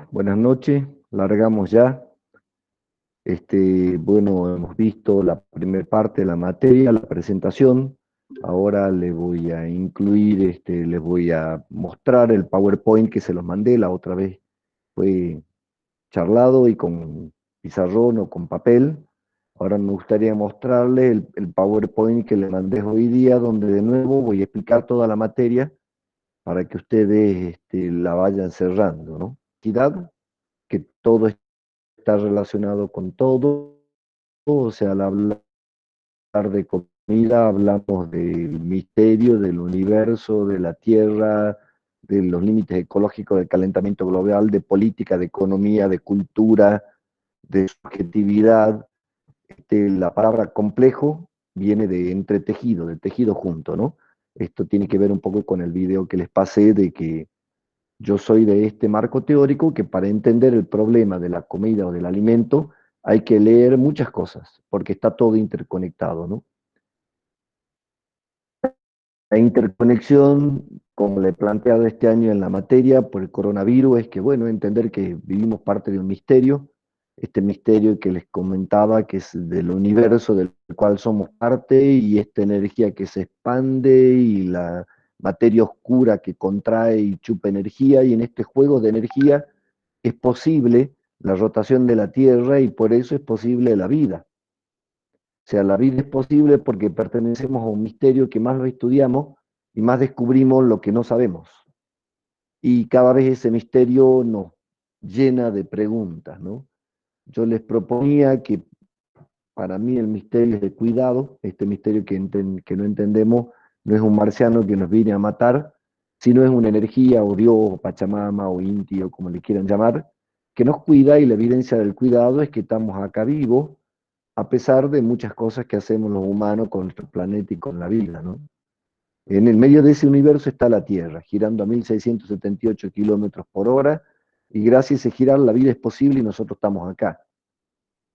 Buenas noches, largamos ya. Bueno, hemos visto la primera parte de la materia, la presentación. Ahora le voy a incluir, les voy a mostrar el PowerPoint que se los mandé la otra vez. Fue charlado y con pizarrón o con papel. Ahora me gustaría mostrarles el PowerPoint que le mandé hoy día, donde de nuevo voy a explicar toda la materia para que ustedes la vayan cerrando, ¿no? Cuidado, que todo está relacionado con todo, o sea, al hablar de comida hablamos del misterio, del universo, de la Tierra, de los límites ecológicos del calentamiento global, de política, de economía, de cultura, de subjetividad. La palabra complejo viene de entretejido, de tejido junto, ¿no? Esto tiene que ver un poco con el video que les pasé de que yo soy de este marco teórico que para entender el problema de la comida o del alimento hay que leer muchas cosas, porque está todo interconectado, ¿no? La interconexión, como le he planteado este año en la materia por el coronavirus, es que, bueno, entender que vivimos parte de un misterio, este misterio que les comentaba, que es del universo del cual somos parte, y esta energía que se expande, y la materia oscura que contrae y chupa energía, y en este juego de energía es posible la rotación de la Tierra, y por eso es posible la vida. O sea, la vida es posible porque pertenecemos a un misterio que más lo estudiamos y más descubrimos lo que no sabemos. Y cada vez ese misterio nos llena de preguntas, ¿no? Yo les proponía que para mí el misterio es de cuidado, este misterio que no entendemos no es un marciano que nos viene a matar, sino es una energía o Dios o Pachamama o Inti o como le quieran llamar, que nos cuida, y la evidencia del cuidado es que estamos acá vivos a pesar de muchas cosas que hacemos los humanos con nuestro planeta y con la vida, ¿no? En el medio de ese universo está la Tierra, girando a 1678 kilómetros por hora, y gracias a ese girar la vida es posible y nosotros estamos acá.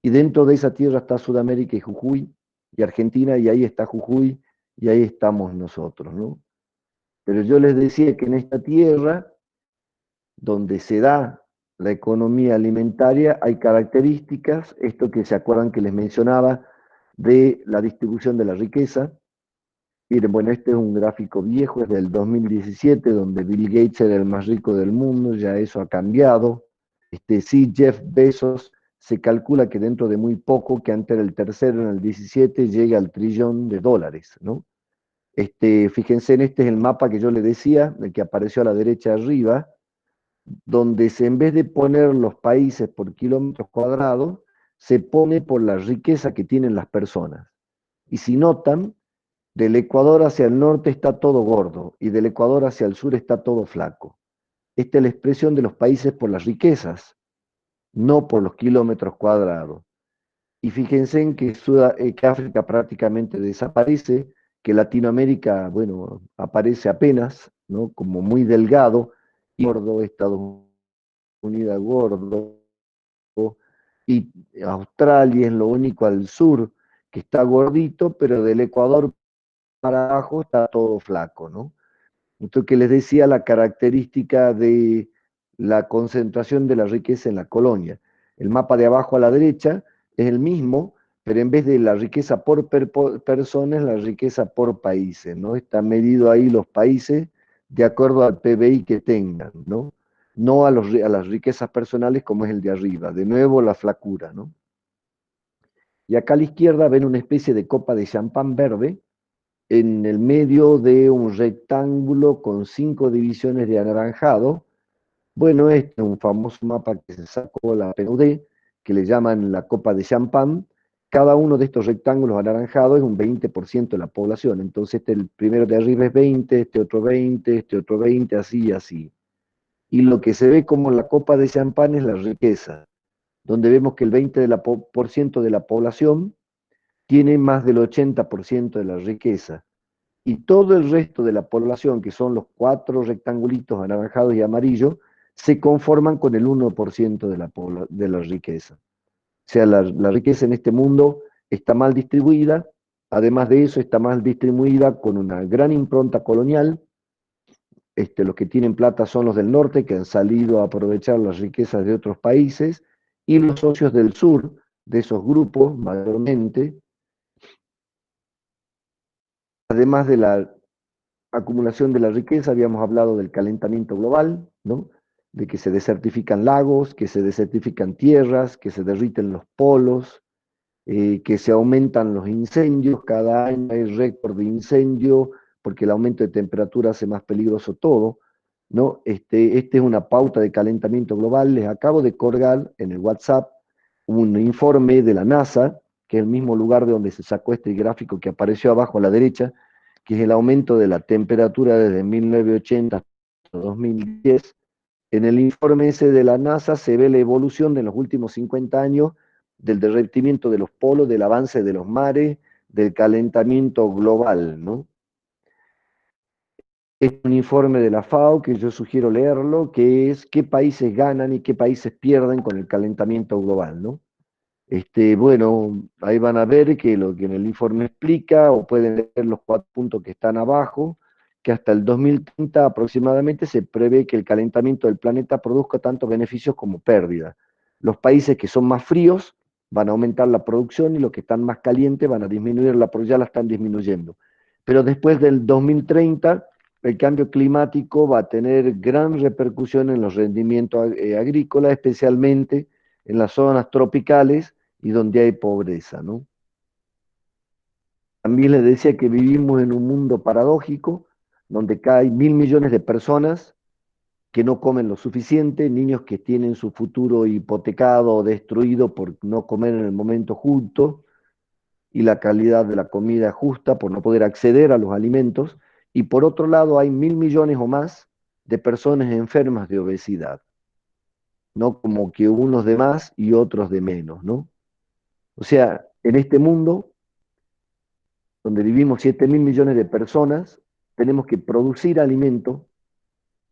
Y dentro de esa Tierra está Sudamérica y Jujuy, y Argentina, y ahí está Jujuy, y ahí estamos nosotros, ¿no? Pero yo les decía que en esta Tierra, donde se da la economía alimentaria, hay características, esto que se acuerdan que les mencionaba, de la distribución de la riqueza. Miren, bueno, este es un gráfico viejo, es del 2017, donde Bill Gates era el más rico del mundo, ya eso ha cambiado. Sí, Jeff Bezos, se calcula que dentro de muy poco, que antes era el tercero en el 17, llega al trillón de dólares, ¿no? Fíjense, en este es el mapa que yo les decía, el que apareció a la derecha arriba, donde en vez de poner los países por kilómetros cuadrados, se pone por la riqueza que tienen las personas. Y si notan, del Ecuador hacia el norte está todo gordo y del Ecuador hacia el sur está todo flaco. Esta es la expresión de los países por las riquezas, no por los kilómetros cuadrados. Y fíjense en que África prácticamente desaparece, que Latinoamérica, bueno, aparece apenas, ¿no? Como muy delgado, y gordo, Estados Unidos gordo, y Australia es lo único al sur que está gordito, pero del Ecuador para abajo está todo flaco, ¿no? Esto que les decía, la característica de la concentración de la riqueza en la colonia. El mapa de abajo a la derecha es el mismo, pero en vez de la riqueza por personas, la riqueza por países, ¿no? Está medido ahí los países de acuerdo al PBI que tengan, ¿no? No a las riquezas personales como es el de arriba. De nuevo la flacura, ¿no? Y acá a la izquierda ven una especie de copa de champán verde, en el medio de un rectángulo con 5 divisiones de anaranjado. Bueno, este es un famoso mapa que se sacó la PNUD, que le llaman la copa de champán. Cada uno de estos rectángulos anaranjados es un 20% de la población. Entonces, el primero de arriba es 20, este otro 20, así y así. Y lo que se ve como la copa de champán es la riqueza, donde vemos que el 20% de la población tiene más del 80% de la riqueza. Y todo el resto de la población, que son los 4 rectangulitos anaranjados y amarillos, se conforman con el 1% de la riqueza. O sea, la riqueza en este mundo está mal distribuida, además de eso está mal distribuida con una gran impronta colonial, los que tienen plata son los del norte, que han salido a aprovechar las riquezas de otros países, y los socios del sur, de esos grupos mayormente, además de la acumulación de la riqueza, habíamos hablado del calentamiento global, ¿no? De que se desertifican lagos, que se desertifican tierras, que se derriten los polos, que se aumentan los incendios, cada año hay récord de incendio, porque el aumento de temperatura hace más peligroso todo, ¿no? Este es una pauta de calentamiento global. Les acabo de colgar en el WhatsApp un informe de la NASA, que es el mismo lugar de donde se sacó este gráfico que apareció abajo a la derecha, que es el aumento de la temperatura desde 1980 hasta 2010. En el informe ese de la NASA se ve la evolución de los últimos 50 años del derretimiento de los polos, del avance de los mares, del calentamiento global, ¿no? Es un informe de la FAO que yo sugiero leerlo, que es qué países ganan y qué países pierden con el calentamiento global, ¿no? Bueno, ahí van a ver que lo que en el informe explica, o pueden leer los 4 puntos que están abajo, que hasta el 2030 aproximadamente se prevé que el calentamiento del planeta produzca tanto beneficios como pérdidas. Los países que son más fríos van a aumentar la producción y los que están más calientes van a disminuir la producción, ya la están disminuyendo. Pero después del 2030, el cambio climático va a tener gran repercusión en los rendimientos agrícolas, especialmente en las zonas tropicales y donde hay pobreza, ¿no? También les decía que vivimos en un mundo paradójico, donde hay 1.000 millones de personas que no comen lo suficiente, niños que tienen su futuro hipotecado o destruido por no comer en el momento justo, y la calidad de la comida justa por no poder acceder a los alimentos, y por otro lado hay 1.000 millones o más de personas enfermas de obesidad, ¿no? Como que unos de más y otros de menos, ¿no? O sea, en este mundo donde vivimos 7.000 millones de personas, tenemos que producir alimento,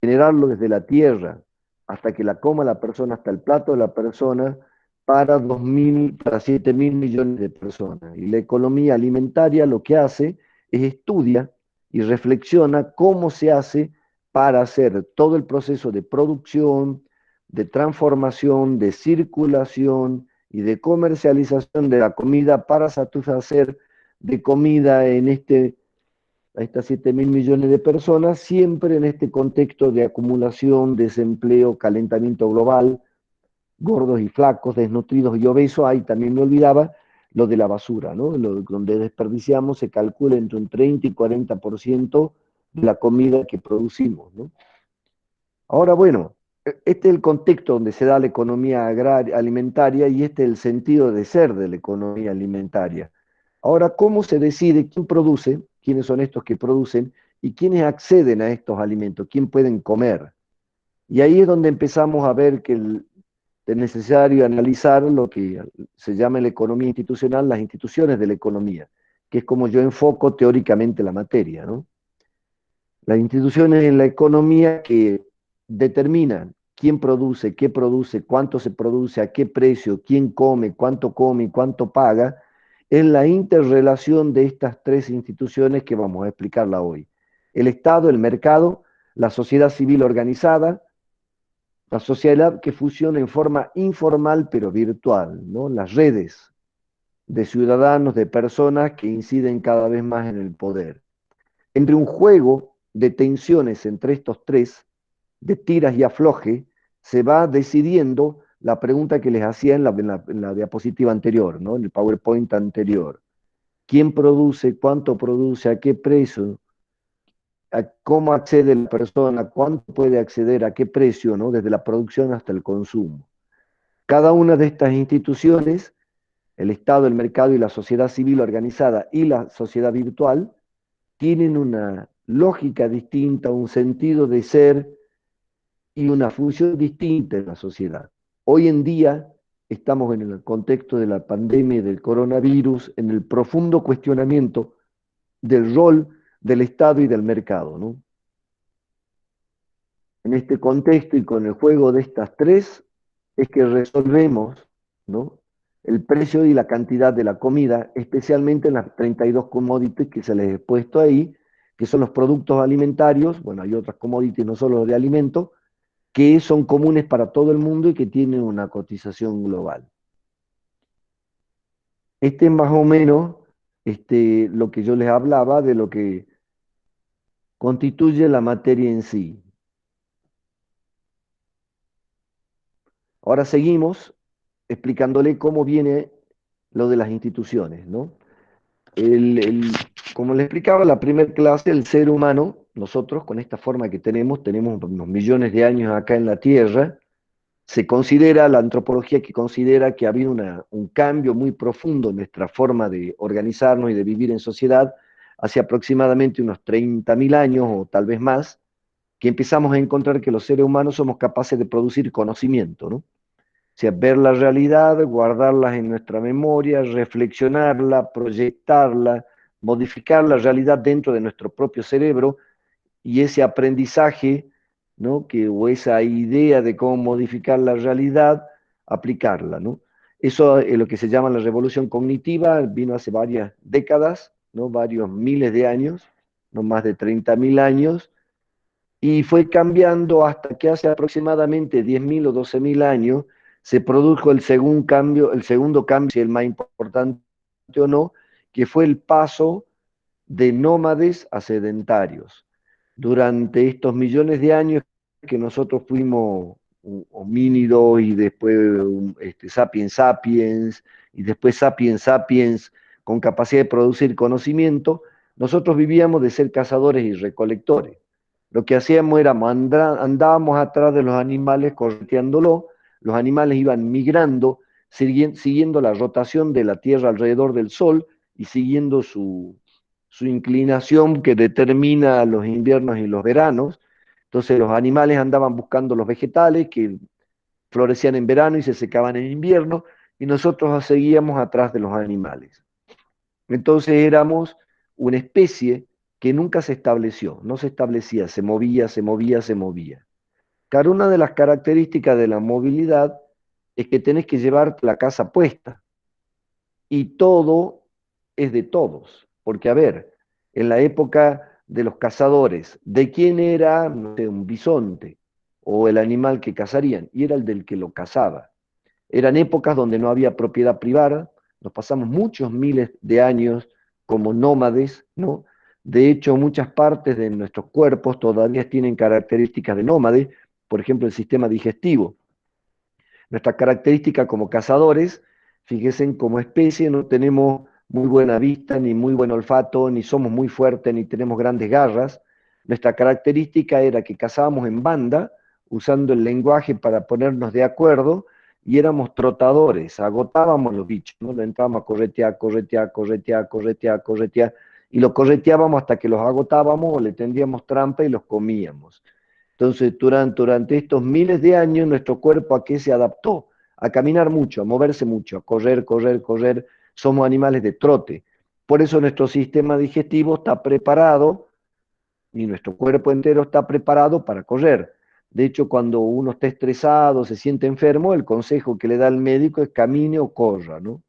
generarlo desde la tierra hasta que la coma la persona, hasta el plato de la persona, para 2.000, para 7.000 millones de personas. Y la economía alimentaria lo que hace es estudia y reflexiona cómo se hace para hacer todo el proceso de producción, de transformación, de circulación y de comercialización de la comida para satisfacer de comida a estas 7.000 millones de personas, siempre en este contexto de acumulación, desempleo, calentamiento global, gordos y flacos, desnutridos y obesos. Ahí también me olvidaba lo de la basura, ¿no? Donde desperdiciamos se calcula entre un 30 y 40% de la comida que producimos, ¿no? Ahora, bueno, este es el contexto donde se da la economía agraria, alimentaria, y este es el sentido de ser de la economía alimentaria. Ahora, ¿cómo se decide quién produce, quiénes son estos que producen y quiénes acceden a estos alimentos, quién pueden comer? Y ahí es donde empezamos a ver que es necesario analizar lo que se llama la economía institucional, las instituciones de la economía, que es como yo enfoco teóricamente la materia, ¿no? Las instituciones en la economía que determinan quién produce, cuánto se produce, a qué precio, quién come y cuánto paga, es la interrelación de estas tres instituciones que vamos a explicarla hoy. El Estado, el mercado, la sociedad civil organizada, la sociedad que funciona en forma informal pero virtual, ¿no? Las redes de ciudadanos, de personas que inciden cada vez más en el poder. Entre un juego de tensiones entre estos tres, de tiras y afloje, se va decidiendo la pregunta que les hacía en la diapositiva anterior, ¿no? En el PowerPoint anterior. ¿Quién produce? ¿Cuánto produce? ¿A qué precio? ¿A cómo accede la persona? ¿Cuánto puede acceder? ¿A qué precio? ¿No? Desde la producción hasta el consumo. Cada una de estas instituciones, el Estado, el mercado y la sociedad civil organizada y la sociedad virtual, tienen una lógica distinta, un sentido de ser y una función distinta en la sociedad. Hoy en día estamos en el contexto de la pandemia y del coronavirus, en el profundo cuestionamiento del rol del Estado y del mercado, ¿no? En este contexto y con el juego de estas tres es que resolvemos, ¿no?, el precio y la cantidad de la comida, especialmente en las 32 commodities que se les he puesto ahí, que son los productos alimentarios, bueno, hay otras commodities, no solo de alimentos, que son comunes para todo el mundo y que tienen una cotización global. Este es más o menos lo que yo les hablaba de lo que constituye la materia en sí. Ahora seguimos explicándole cómo viene lo de las instituciones, ¿no? Como les explicaba en la primera clase, el ser humano, nosotros con esta forma que tenemos unos millones de años acá en la Tierra, se considera, la antropología que considera que ha habido un cambio muy profundo en nuestra forma de organizarnos y de vivir en sociedad hace aproximadamente unos 30.000 años o tal vez más, que empezamos a encontrar que los seres humanos somos capaces de producir conocimiento, ¿no? O sea, ver la realidad, guardarlas en nuestra memoria, reflexionarla, proyectarla, modificar la realidad dentro de nuestro propio cerebro y ese aprendizaje, ¿no? O esa idea de cómo modificar la realidad, aplicarla, ¿no? Eso es lo que se llama la revolución cognitiva, vino hace varias décadas, ¿no? Varios miles de años, no más de 30.000 años, y fue cambiando hasta que hace aproximadamente 10.000 o 12.000 años se produjo el segundo cambio, si el más importante o no, que fue el paso de nómades a sedentarios. Durante estos millones de años que nosotros fuimos homínidos y después sapiens sapiens y después sapiens sapiens con capacidad de producir conocimiento, nosotros vivíamos de ser cazadores y recolectores. Lo que hacíamos era andábamos atrás de los animales correteándolos, los animales iban migrando, siguiendo la rotación de la Tierra alrededor del Sol y siguiendo su inclinación que determina los inviernos y los veranos. Entonces los animales andaban buscando los vegetales que florecían en verano y se secaban en invierno, y nosotros seguíamos atrás de los animales. Entonces éramos una especie que nunca se estableció, no se establecía, se movía, se movía, se movía. Claro, una de las características de la movilidad es que tenés que llevar la casa puesta y todo es de todos. Porque, a ver, en la época de los cazadores, ¿de quién era, no sé, un bisonte o el animal que cazarían? Y era el del que lo cazaba. Eran épocas donde no había propiedad privada, nos pasamos muchos miles de años como nómades, ¿no? De hecho, muchas partes de nuestros cuerpos todavía tienen características de nómades, por ejemplo, el sistema digestivo. Nuestra característica como cazadores, fíjense, como especie no tenemos muy buena vista, ni muy buen olfato, ni somos muy fuertes, ni tenemos grandes garras. Nuestra característica era que cazábamos en banda, usando el lenguaje para ponernos de acuerdo, y éramos trotadores, agotábamos los bichos, ¿no? Lo entrábamos a corretear, corretear, corretear, corretear, corretear, y lo correteábamos hasta que los agotábamos o le tendíamos trampa y los comíamos. Entonces, durante estos miles de años, nuestro cuerpo ¿a qué se adaptó? A caminar mucho, a moverse mucho, a correr, correr, correr. Somos animales de trote. Por eso nuestro sistema digestivo está preparado y nuestro cuerpo entero está preparado para correr. De hecho, cuando uno está estresado, se siente enfermo, el consejo que le da el médico es camine o corra, ¿no?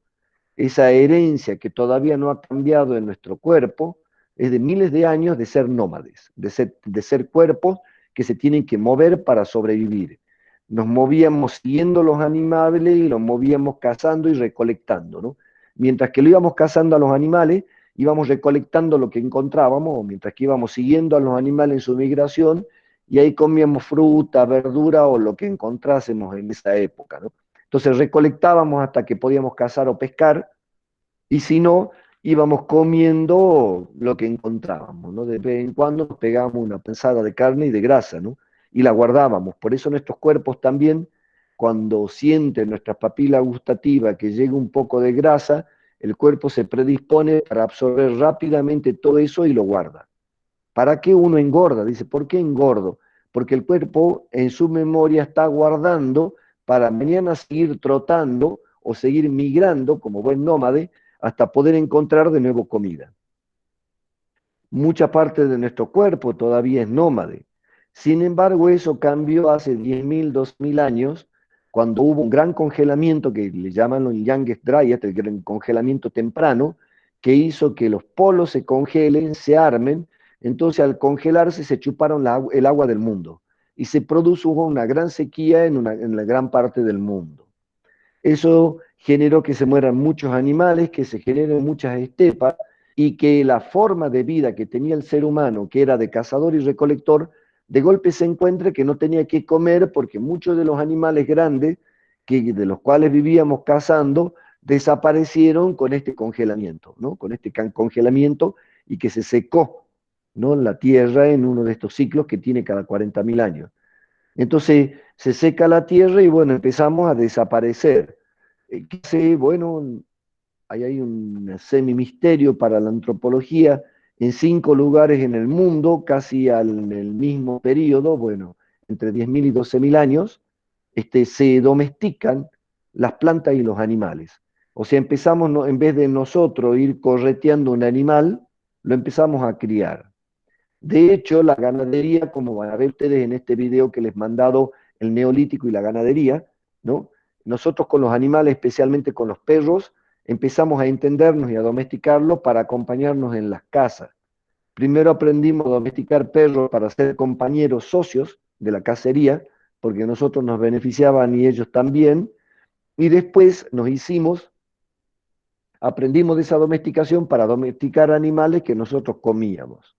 Esa herencia que todavía no ha cambiado en nuestro cuerpo es de miles de años de ser nómades, de ser cuerpos que se tienen que mover para sobrevivir. Nos movíamos siguiendo los animales y los movíamos cazando y recolectando, ¿no? Mientras que lo íbamos cazando a los animales, íbamos recolectando lo que encontrábamos, mientras que íbamos siguiendo a los animales en su migración, y ahí comíamos fruta, verdura o lo que encontrásemos en esa época, ¿no? Entonces recolectábamos hasta que podíamos cazar o pescar, y si no, íbamos comiendo lo que encontrábamos, ¿no? De vez en cuando nos pegábamos una pensada de carne y de grasa, ¿no? Y la guardábamos. Por eso nuestros cuerpos también, cuando sienten nuestra papila gustativa que llega un poco de grasa, el cuerpo se predispone para absorber rápidamente todo eso y lo guarda. ¿Para qué uno engorda? Dice, ¿por qué engordo? Porque el cuerpo en su memoria está guardando para mañana seguir trotando o seguir migrando como buen nómade hasta poder encontrar de nuevo comida. Mucha parte de nuestro cuerpo todavía es nómade. Sin embargo, eso cambió hace 10.000, 2.000 años, cuando hubo un gran congelamiento que le llaman el Youngest Dryas, el gran congelamiento temprano, que hizo que los polos se congelen, se armen, Entonces, al congelarse, se chuparon el agua del mundo y se produjo una gran sequía en la gran parte del mundo. Eso generó que se mueran muchos animales, que se generen muchas estepas y que la forma de vida que tenía el ser humano, que era de cazador y recolector, de golpe se encuentre que no tenía que comer porque muchos de los animales grandes de los cuales vivíamos cazando desaparecieron con este congelamiento, ¿no? Con este congelamiento y que se secó, ¿no? La tierra en uno de estos ciclos que tiene cada 40.000 años. Entonces se seca la tierra y bueno, empezamos a desaparecer. ¿Qué hace? Bueno, ahí hay un semi-misterio para la antropología. En 5 lugares en el mundo, casi en el mismo periodo, bueno, entre 10.000 y 12.000 años, se domestican las plantas y los animales. O sea, empezamos, en vez de nosotros ir correteando un animal, lo empezamos a criar. De hecho, la ganadería, como van a ver ustedes en este video que les he mandado, el neolítico y la ganadería, ¿no? Nosotros con los animales, especialmente con los perros, empezamos a entendernos y a domesticarlos para acompañarnos en las casas. Primero aprendimos a domesticar perros para ser compañeros socios de la cacería, porque nosotros nos beneficiaban y ellos también, y después aprendimos de esa domesticación para domesticar animales que nosotros comíamos.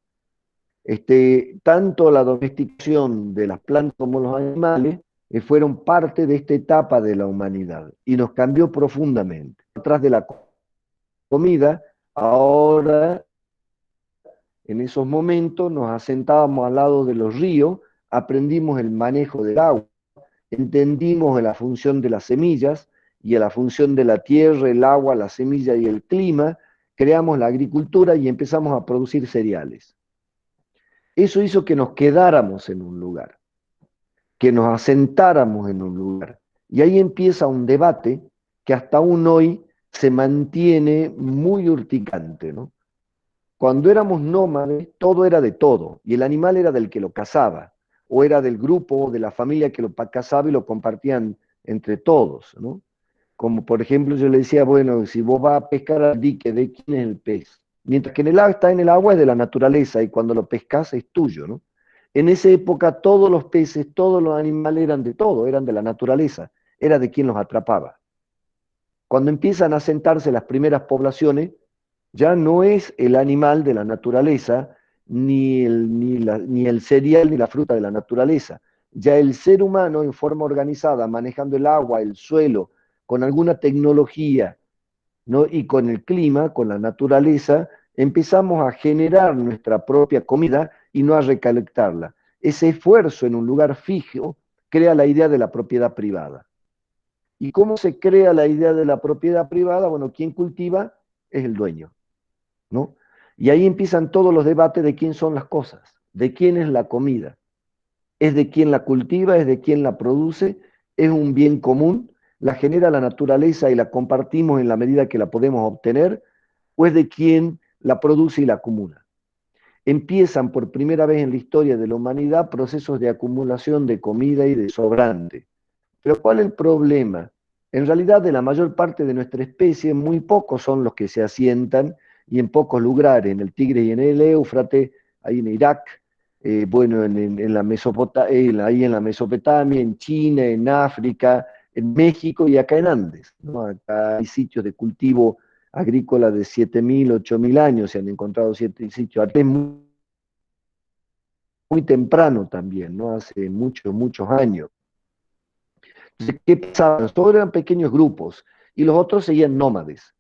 Tanto la domesticación de las plantas como los animales fueron parte de esta etapa de la humanidad y nos cambió profundamente. Atrás de la comida, ahora en esos momentos nos asentábamos al lado de los ríos, aprendimos el manejo del agua, entendimos la función de las semillas y la función de la tierra, el agua, la semilla y el clima, creamos la agricultura y empezamos a producir cereales. Eso hizo que nos quedáramos en un lugar, que nos asentáramos en un lugar. Y ahí empieza un debate que hasta aún hoy se mantiene muy urticante, ¿no? Cuando éramos nómades, todo era de todo, y el animal era del que lo cazaba, o era del grupo o de la familia que lo cazaba y lo compartían entre todos, ¿no? Como por ejemplo yo le decía, bueno, si vos vas a pescar al dique, ¿de quién es el pez? Mientras que está en el agua es de la naturaleza y cuando lo pescas es tuyo, ¿no? En esa época todos los peces, todos los animales eran de todo, eran de la naturaleza, era de quien los atrapaba. Cuando empiezan a asentarse las primeras poblaciones, ya no es el animal de la naturaleza, ni el cereal ni la fruta de la naturaleza. Ya el ser humano en forma organizada, manejando el agua, el suelo, con alguna tecnología, ¿no? Y con el clima, con la naturaleza, empezamos a generar nuestra propia comida y no a recolectarla. Ese esfuerzo en un lugar fijo crea la idea de la propiedad privada. ¿Y cómo se crea la idea de la propiedad privada? Bueno, quien cultiva es el dueño, ¿no? Y ahí empiezan todos los debates de quién son las cosas, de quién es la comida. ¿Es de quien la cultiva? ¿Es de quien la produce? ¿Es un bien común? ¿La genera la naturaleza y la compartimos en la medida que la podemos obtener? ¿O es de quien la produce y la acumula? Empiezan por primera vez en la historia de la humanidad procesos de acumulación de comida y de sobrante. Pero ¿cuál es el problema? En realidad, de la mayor parte de nuestra especie, muy pocos son los que se asientan y en pocos lugares, en el Tigre y en el Éufrates, ahí en Irak, bueno, en la ahí en la Mesopotamia, en China, en África, en México y acá en Andes, ¿no? Acá hay sitios de cultivo agrícola de 7.000, 8.000 años, se han encontrado 7 sitios, muy, muy temprano también, ¿no? Hace muchos, muchos años. Entonces, ¿qué pasaba? Todos eran pequeños grupos y los otros seguían nómades.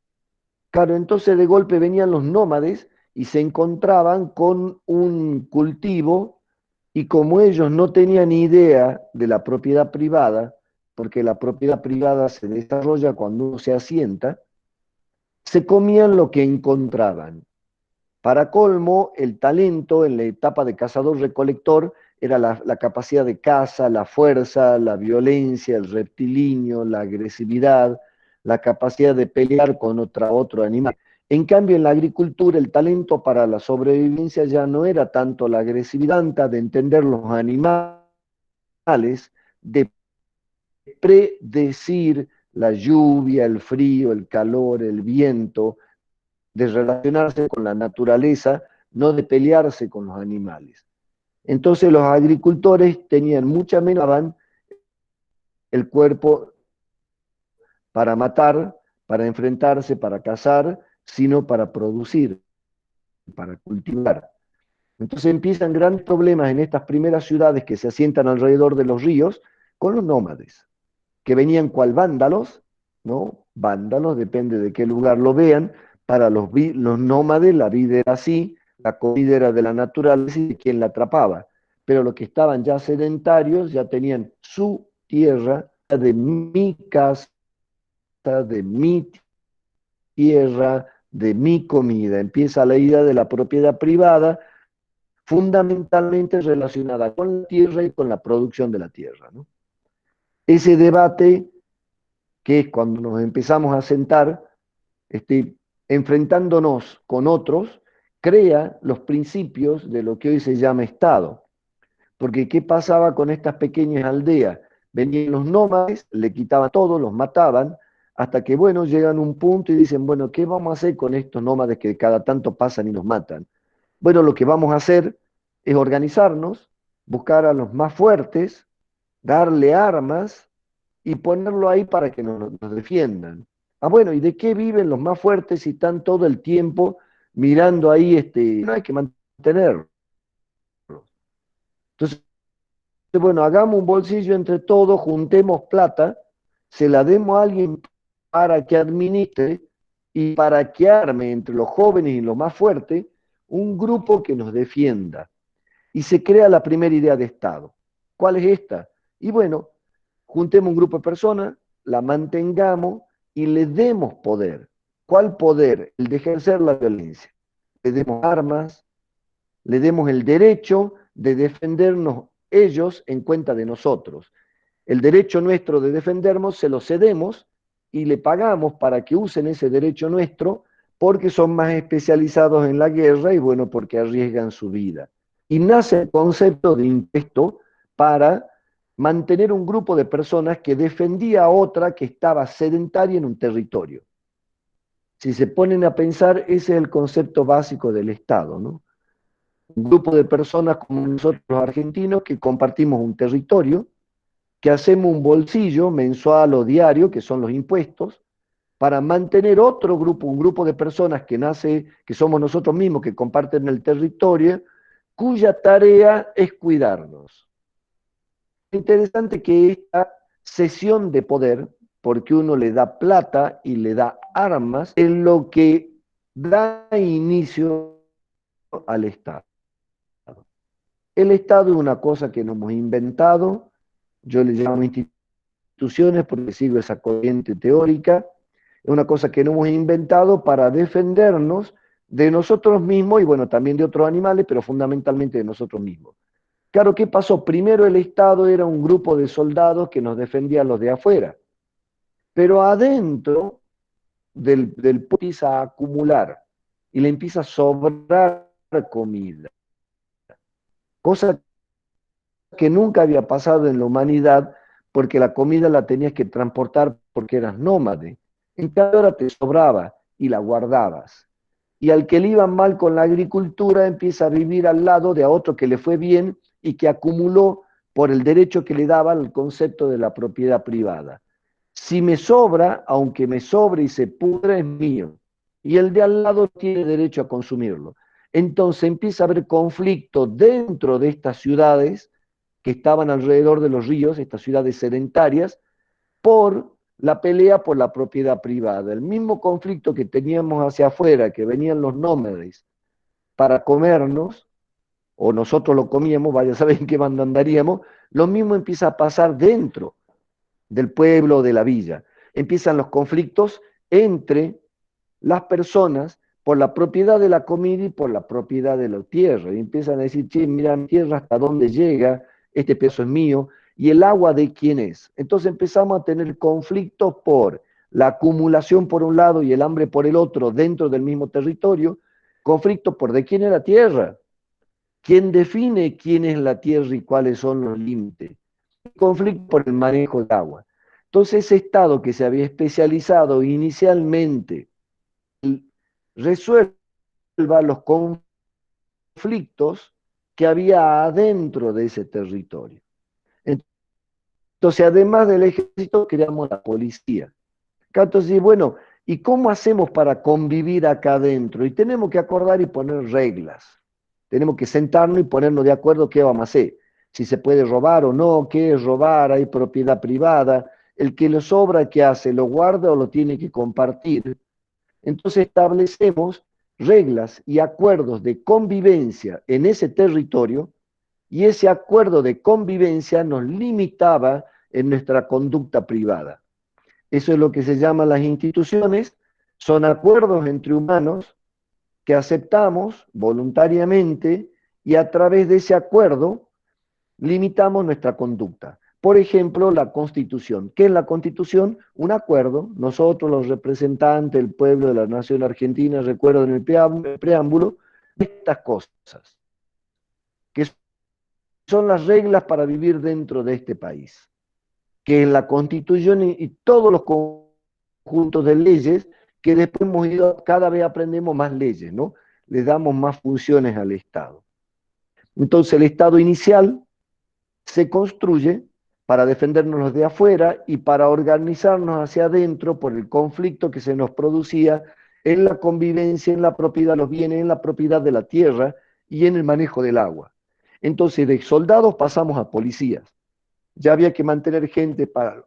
Claro, entonces de golpe venían los nómades y se encontraban con un cultivo y como ellos no tenían idea de la propiedad privada, porque la propiedad privada se desarrolla cuando uno se asienta, se comían lo que encontraban. Para colmo, el talento en la etapa de cazador-recolector era la capacidad de caza, la fuerza, la violencia, el rectilíneo, la agresividad, la capacidad de pelear con otro animal. En cambio, en la agricultura, el talento para la sobrevivencia ya no era tanto la agresividad de entender los animales, de predecir la lluvia, el frío, el calor, el viento, de relacionarse con la naturaleza no de pelearse con los animales. Entonces los agricultores tenían mucha menos el cuerpo para matar, para enfrentarse, para cazar, sino para producir, para cultivar. Entonces empiezan grandes problemas en estas primeras ciudades que se asientan alrededor de los ríos con los nómades, que venían cual vándalos, ¿no? Vándalos, depende de qué lugar lo vean. Para los nómades la vida era así, la comida era de la naturaleza y de quien la atrapaba. Pero los que estaban ya sedentarios ya tenían su tierra, de mi casa, de mi tierra, de mi comida. Empieza la idea de la propiedad privada, fundamentalmente relacionada con la tierra y con la producción de la tierra, ¿no? Ese debate, que es cuando nos empezamos a sentar, enfrentándonos con otros, crea los principios de lo que hoy se llama Estado. Porque ¿qué pasaba con estas pequeñas aldeas? Venían los nómades, le quitaban todo, los mataban, hasta que, bueno, llegan a un punto y dicen, bueno, ¿qué vamos a hacer con estos nómades que cada tanto pasan y nos matan? Bueno, lo que vamos a hacer es organizarnos, buscar a los más fuertes, darle armas y ponerlo ahí para que nos defiendan. Ah, bueno, ¿y de qué viven los más fuertes si están todo el tiempo mirando ahí? No hay que mantenerlos. Entonces, bueno, hagamos un bolsillo entre todos, juntemos plata, se la demos a alguien para que administre y para que arme entre los jóvenes y los más fuertes un grupo que nos defienda. Y se crea la primera idea de Estado. ¿Cuál es esta? Y bueno, juntemos un grupo de personas, la mantengamos y le demos poder. ¿Cuál poder? El de ejercer la violencia. Le demos armas, le demos el derecho de defendernos ellos en cuenta de nosotros. El derecho nuestro de defendernos se lo cedemos y le pagamos para que usen ese derecho nuestro porque son más especializados en la guerra y bueno, porque arriesgan su vida. Y nace el concepto de impuesto para mantener un grupo de personas que defendía a otra que estaba sedentaria en un territorio. Si se ponen a pensar, ese es el concepto básico del Estado, ¿no? Un grupo de personas como nosotros los argentinos que compartimos un territorio, que hacemos un bolsillo mensual o diario, que son los impuestos, para mantener otro grupo, un grupo de personas que nace, que somos nosotros mismos, que comparten el territorio, cuya tarea es cuidarnos. Interesante que esta cesión de poder, porque uno le da plata y le da armas, es lo que da inicio al Estado. El Estado es una cosa que nos hemos inventado, yo le llamo instituciones porque sigo esa corriente teórica, es una cosa que nos hemos inventado para defendernos de nosotros mismos y bueno, también de otros animales, pero fundamentalmente de nosotros mismos. Claro, ¿qué pasó? Primero el Estado era un grupo de soldados que nos defendían los de afuera, pero adentro del empieza a acumular y le empieza a sobrar comida, cosa que nunca había pasado en la humanidad porque la comida la tenías que transportar porque eras nómade. En cada hora te sobraba y la guardabas. Y al que le iba mal con la agricultura empieza a vivir al lado de a otro que le fue bien y que acumuló por el derecho que le daba al concepto de la propiedad privada. Si me sobra, aunque me sobre y se pudra, es mío. Y el de al lado tiene derecho a consumirlo. Entonces empieza a haber conflicto dentro de estas ciudades que estaban alrededor de los ríos, estas ciudades sedentarias, por la pelea por la propiedad privada. El mismo conflicto que teníamos hacia afuera, que venían los nómades para comernos, o nosotros lo comíamos, vaya a saber en qué banda andaríamos, lo mismo empieza a pasar dentro del pueblo o de la villa. Empiezan los conflictos entre las personas por la propiedad de la comida y por la propiedad de la tierra. Y empiezan a decir, che, mira, mi tierra hasta dónde llega, este peso es mío, y el agua de quién es. Entonces empezamos a tener conflictos por la acumulación por un lado y el hambre por el otro dentro del mismo territorio, conflictos por de quién es la tierra, quién define quién es la tierra y cuáles son los límites, conflicto por el manejo del agua. Entonces ese Estado que se había especializado inicialmente resuelva los conflictos conflictos que había adentro de ese territorio. Entonces, además del ejército, creamos la policía. Entonces, bueno, ¿y cómo hacemos para convivir acá adentro? Y tenemos que acordar y poner reglas. Tenemos que sentarnos y ponernos de acuerdo qué vamos a hacer. Si se puede robar o no, qué es robar, hay propiedad privada. El que le sobra, ¿qué hace? ¿Lo guarda o lo tiene que compartir? Entonces establecemos reglas y acuerdos de convivencia en ese territorio y ese acuerdo de convivencia nos limitaba en nuestra conducta privada. Eso es lo que se llama las instituciones, son acuerdos entre humanos que aceptamos voluntariamente y a través de ese acuerdo limitamos nuestra conducta. Por ejemplo, la Constitución. ¿Qué es la Constitución? Un acuerdo. Nosotros, los representantes del pueblo de la nación argentina, recuerdo en el preámbulo, de estas cosas, que son las reglas para vivir dentro de este país, que es la Constitución y todos los conjuntos de leyes que después hemos ido, cada vez aprendemos más leyes, ¿no? Le damos más funciones al Estado. Entonces, el Estado inicial se construye para defendernos de afuera y para organizarnos hacia adentro por el conflicto que se nos producía en la convivencia, en la propiedad de los bienes, en la propiedad de la tierra y en el manejo del agua. Entonces, de soldados pasamos a policías. Ya había que mantener gente para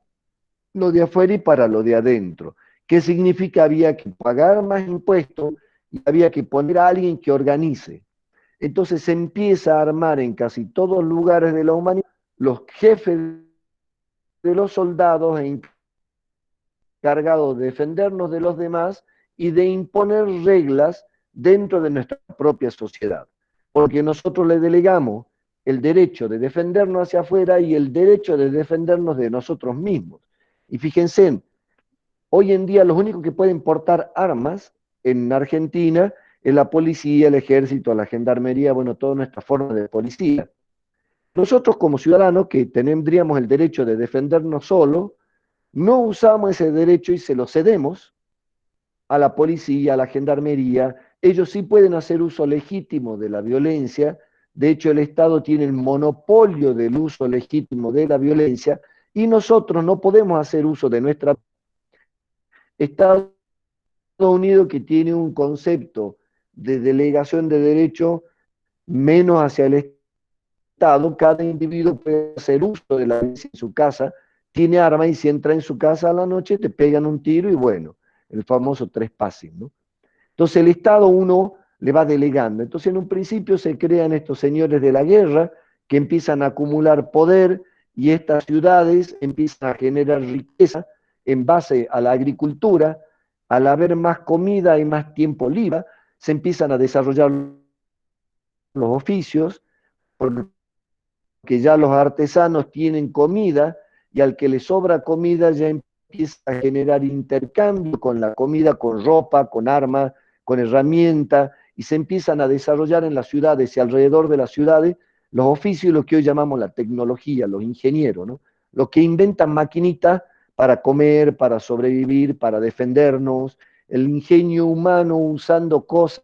lo de afuera y para lo de adentro. ¿Qué significa? Había que pagar más impuestos y había que poner a alguien que organice. Entonces se empieza a armar en casi todos los lugares de la humanidad los jefes de los soldados encargados de defendernos de los demás y de imponer reglas dentro de nuestra propia sociedad. Porque nosotros le delegamos el derecho de defendernos hacia afuera y el derecho de defendernos de nosotros mismos. Y fíjense, hoy en día los únicos que pueden portar armas en Argentina es la policía, el ejército, la gendarmería, bueno, toda nuestra forma de policía. Nosotros como ciudadanos que tendríamos el derecho de defendernos solos, no usamos ese derecho y se lo cedemos a la policía, a la gendarmería. Ellos sí pueden hacer uso legítimo de la violencia. De hecho, el Estado tiene el monopolio del uso legítimo de la violencia y nosotros no podemos hacer uso de nuestra Estados Unidos, que tiene un concepto de delegación de derecho menos hacia el Estado. Cada individuo puede hacer uso de la violencia en su casa, tiene arma y si entra en su casa a la noche te pegan un tiro y bueno, el famoso trespassing, ¿no? Entonces el Estado uno le va delegando. Entonces en un principio se crean estos señores de la guerra que empiezan a acumular poder y estas ciudades empiezan a generar riqueza en base a la agricultura. Al haber más comida y más tiempo libre, se empiezan a desarrollar los oficios, porque ya los artesanos tienen comida y al que le sobra comida ya empieza a generar intercambio con la comida, con ropa, con armas, con herramientas, y se empiezan a desarrollar en las ciudades y alrededor de las ciudades los oficios y lo que hoy llamamos la tecnología, los ingenieros, ¿no? Los que inventan maquinitas para comer, para sobrevivir, para defendernos, el ingenio humano usando cosas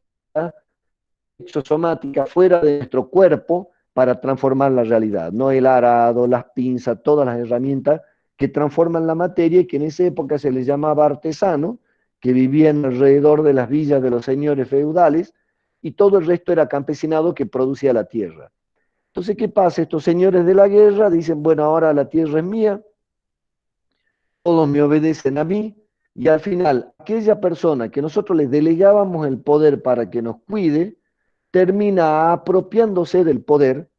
exosomáticas fuera de nuestro cuerpo para transformar la realidad, ¿no? El arado, las pinzas, todas las herramientas que transforman la materia y que en esa época se les llamaba artesano, que vivían alrededor de las villas de los señores feudales, y todo el resto era campesinado que producía la tierra. Entonces, ¿qué pasa? Estos señores de la guerra dicen, bueno, ahora la tierra es mía, todos me obedecen a mí, y al final, aquella persona que nosotros les delegábamos el poder para que nos cuide, termina apropiándose del poder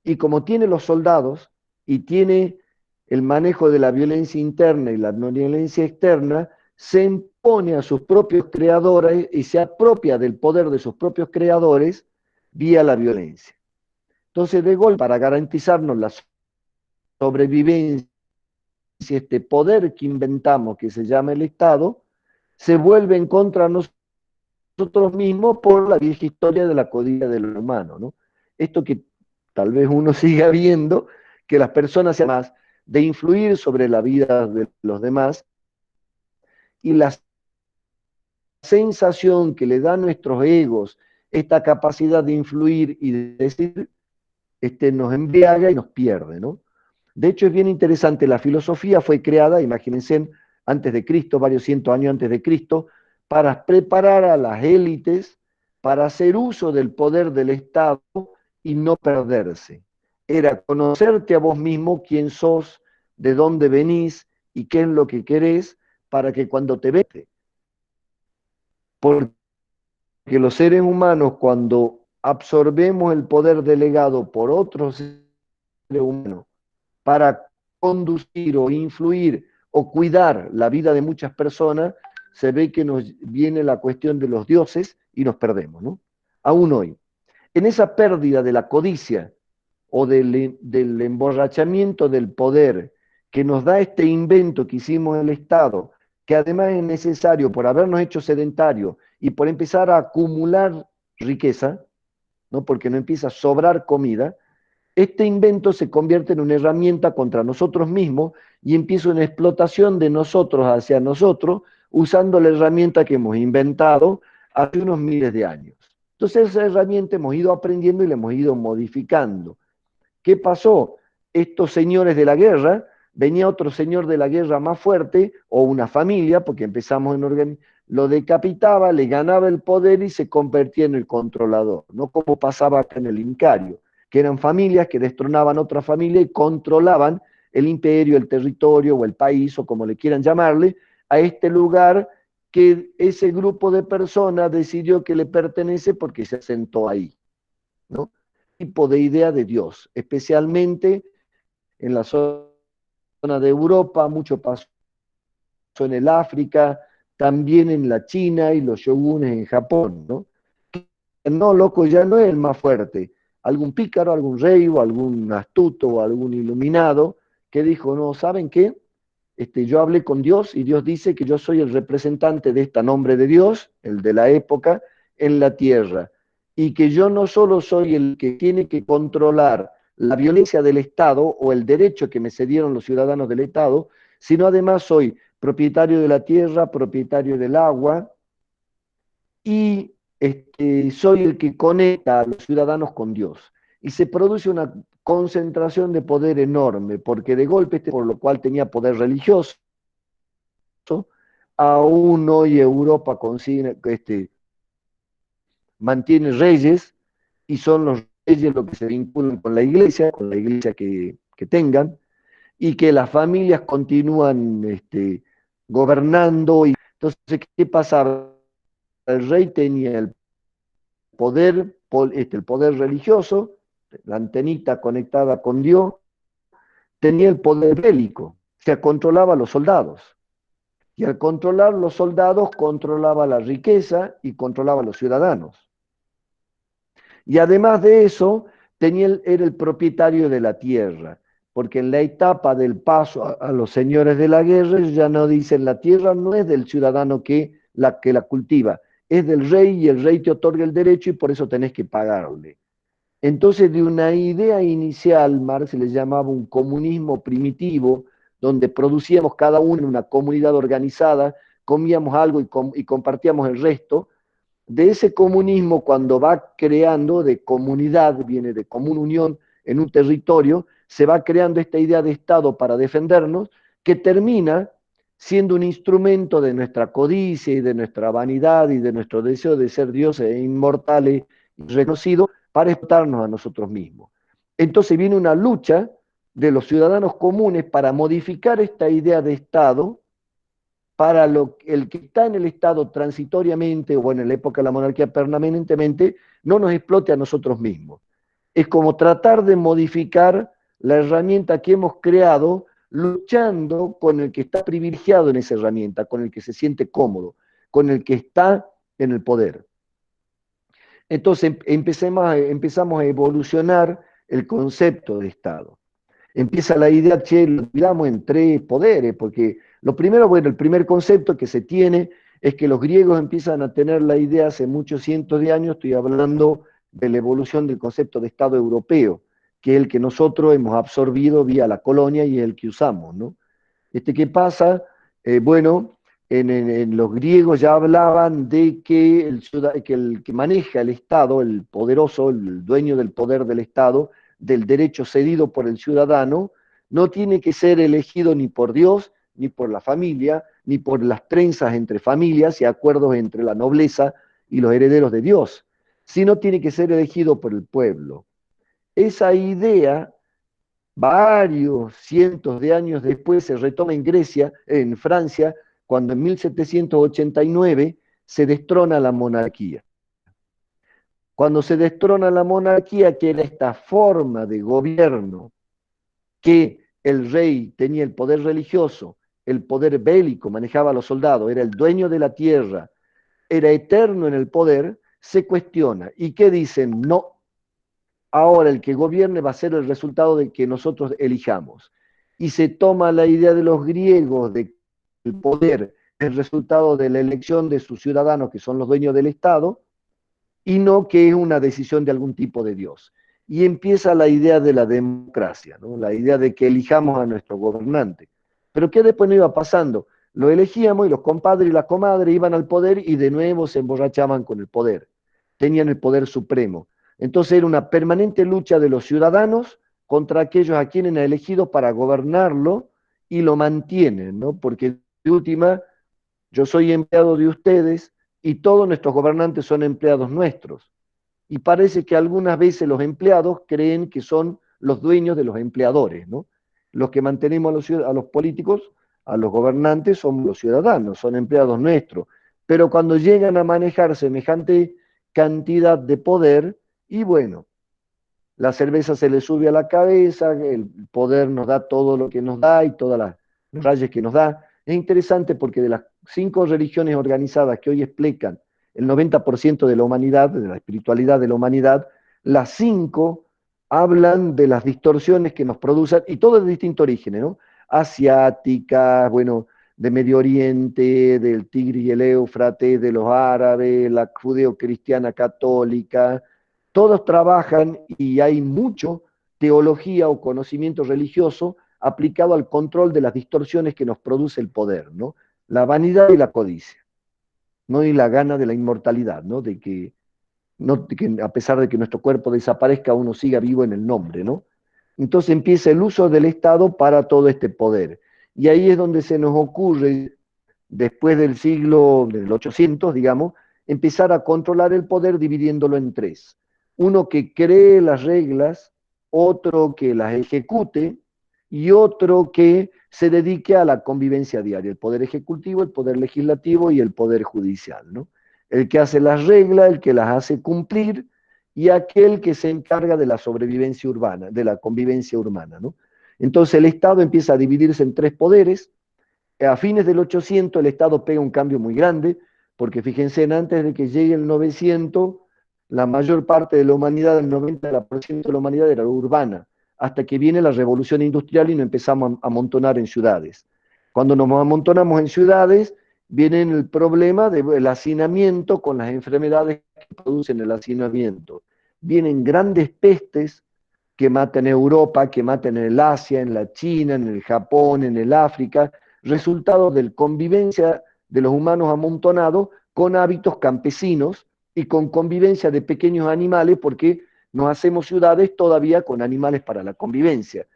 y como tiene los soldados y tiene el manejo de la violencia interna y la no violencia externa, se impone a sus propios creadores y se apropia del poder de sus propios creadores vía la violencia. Entonces, de golpe, para garantizarnos la sobrevivencia, este poder que inventamos, que se llama el Estado, se vuelve en contra de nosotros mismos por la vieja historia de la codicia del humano, ¿no? Esto que tal vez uno siga viendo, que las personas sean más de influir sobre la vida de los demás y la sensación que le dan nuestros egos esta capacidad de influir y de decir nos embriaga y nos pierde, ¿no? De hecho, es bien interesante, la filosofía fue creada, imagínense, antes de Cristo, varios cientos años antes de Cristo, para preparar a las élites para hacer uso del poder del Estado y no perderse. Era conocerte a vos mismo, quién sos, de dónde venís y qué es lo que querés, para que cuando te vete. Porque los seres humanos, cuando absorbemos el poder delegado por otros seres humanos, para conducir o influir o cuidar la vida de muchas personas, se ve que nos viene la cuestión de los dioses y nos perdemos, ¿no? Aún hoy. En esa pérdida de la codicia o del emborrachamiento del poder que nos da este invento que hicimos en el Estado, que además es necesario por habernos hecho sedentarios y por empezar a acumular riqueza, ¿no? Porque no empieza a sobrar comida, este invento se convierte en una herramienta contra nosotros mismos y empieza una explotación de nosotros hacia nosotros usando la herramienta que hemos inventado hace unos miles de años. Entonces esa herramienta hemos ido aprendiendo y la hemos ido modificando. ¿Qué pasó? Estos señores de la guerra, venía otro señor de la guerra más fuerte, o una familia, porque empezamos en lo decapitaba, le ganaba el poder y se convertía en el controlador, no como pasaba acá en el Incario, que eran familias que destronaban otra familia y controlaban el imperio, el territorio o el país, o como le quieran llamarle, a este lugar que ese grupo de personas decidió que le pertenece porque se asentó ahí, ¿no? Tipo de idea de Dios, especialmente en la zona de Europa, mucho pasó en el África, también en la China y los shogunes en Japón, ¿no? No, loco, ya no es el más fuerte. Algún pícaro, algún rey o algún astuto o algún iluminado que dijo, no, ¿saben qué? Yo hablé con Dios y Dios dice que yo soy el representante de este nombre de Dios, el de la época, en la tierra. Y que yo no solo soy el que tiene que controlar la violencia del Estado o el derecho que me cedieron los ciudadanos del Estado, sino además soy propietario de la tierra, propietario del agua y soy el que conecta a los ciudadanos con Dios. Y se produce una concentración de poder enorme, porque de golpe, por lo cual tenía poder religioso, aún hoy Europa consigue, mantiene reyes y son los reyes los que se vinculan con la iglesia que tengan, y que las familias continúan gobernando. Y entonces, ¿qué pasaba? El rey tenía el poder religioso, la antenita conectada con Dios, tenía el poder bélico, o sea, controlaba a los soldados. Y al controlar los soldados, controlaba la riqueza y controlaba a los ciudadanos. Y además de eso, era el propietario de la tierra, porque en la etapa del paso a los señores de la guerra ya no dicen la tierra no es del ciudadano que la cultiva, es del rey y el rey te otorga el derecho y por eso tenés que pagarle. Entonces, de una idea inicial, Marx le llamaba un comunismo primitivo, donde producíamos cada uno en una comunidad organizada, comíamos algo y compartíamos el resto. De ese comunismo, cuando va creando de comunidad, viene de común unión en un territorio, se va creando esta idea de Estado para defendernos, que termina siendo un instrumento de nuestra codicia y de nuestra vanidad y de nuestro deseo de ser dioses e inmortales y reconocidos para explotarnos a nosotros mismos. Entonces viene una lucha de los ciudadanos comunes para modificar esta idea de Estado para el que está en el Estado transitoriamente o en la época de la monarquía permanentemente, no nos explote a nosotros mismos. Es como tratar de modificar la herramienta que hemos creado luchando con el que está privilegiado en esa herramienta, con el que se siente cómodo, con el que está en el poder. Entonces empezamos a evolucionar el concepto de Estado. Empieza la idea, che, lo dividamos en tres poderes, porque lo primero, bueno, el primer concepto que se tiene es que los griegos empiezan a tener la idea hace muchos cientos de años, estoy hablando de la evolución del concepto de Estado europeo, que es el que nosotros hemos absorbido vía la colonia y es el que usamos, ¿no? ¿Qué pasa? Bueno, en los griegos ya hablaban de que que el que maneja el Estado, el poderoso, el dueño del poder del Estado, del derecho cedido por el ciudadano, no tiene que ser elegido ni por Dios, ni por la familia, ni por las trenzas entre familias y acuerdos entre la nobleza y los herederos de Dios, sino tiene que ser elegido por el pueblo. Esa idea, varios cientos de años después, se retoma en Grecia, en Francia, cuando en 1789 se destrona la monarquía. Cuando se destrona la monarquía, que era esta forma de gobierno, que el rey tenía el poder religioso, el poder bélico, manejaba a los soldados, era el dueño de la tierra, era eterno en el poder, se cuestiona. ¿Y qué dicen? No, ahora el que gobierne va a ser el resultado de que nosotros elijamos. Y se toma la idea de los griegos de que el poder es el resultado de la elección de sus ciudadanos, que son los dueños del Estado, y no que es una decisión de algún tipo de Dios. Y empieza la idea de la democracia, ¿no? La idea de que elijamos a nuestro gobernante. Pero ¿qué después no iba pasando? Lo elegíamos y los compadres y las comadres iban al poder y de nuevo se emborrachaban con el poder. Tenían el poder supremo. Entonces era una permanente lucha de los ciudadanos contra aquellos a quienes han elegido para gobernarlo y lo mantienen, ¿no? Porque de última, yo soy empleado de ustedes y todos nuestros gobernantes son empleados nuestros. Y parece que algunas veces los empleados creen que son los dueños de los empleadores, ¿no? Los que mantenemos a los políticos, a los gobernantes, somos los ciudadanos, son empleados nuestros. Pero cuando llegan a manejar semejante cantidad de poder, y bueno, la cerveza se le sube a la cabeza, el poder nos da todo lo que nos da y todas las rayas que nos da. Es interesante porque de las 5 religiones organizadas que hoy explican el 90% de la humanidad, de la espiritualidad de la humanidad, las 5 hablan de las distorsiones que nos producen, y todo de distinto origen, ¿no? Asiáticas, bueno, de Medio Oriente, del Tigris y el Éufrates, de los árabes, la judeocristiana católica, todos trabajan y hay mucho teología o conocimiento religioso aplicado al control de las distorsiones que nos produce el poder, ¿no? La vanidad y la codicia, ¿no? Y la gana de la inmortalidad, ¿no? De que a pesar de que nuestro cuerpo desaparezca, uno siga vivo en el nombre, ¿no? Entonces empieza el uso del Estado para todo este poder. Y ahí es donde se nos ocurre, después del siglo del 800, digamos, empezar a controlar el poder dividiéndolo en 3. Uno que cree las reglas, otro que las ejecute y otro que se dedique a la convivencia diaria, el poder ejecutivo, el poder legislativo y el poder judicial, ¿no? El que hace las reglas, el que las hace cumplir y aquel que se encarga de la sobrevivencia urbana, de la convivencia urbana, ¿no? Entonces el Estado empieza a dividirse en 3 poderes. A fines del 800 el Estado pega un cambio muy grande, porque fíjense, antes de que llegue el 900, la mayor parte de la humanidad, el 90% de la humanidad era urbana, hasta que viene la revolución industrial y nos empezamos a amontonar en ciudades. Cuando nos amontonamos en ciudades, viene el problema del hacinamiento con las enfermedades que producen el hacinamiento. Vienen grandes pestes que matan en Europa, que matan en el Asia, en la China, en el Japón, en el África, resultado de la convivencia de los humanos amontonados con hábitos campesinos y con convivencia de pequeños animales, porque nos hacemos ciudades todavía con animales para la convivencia.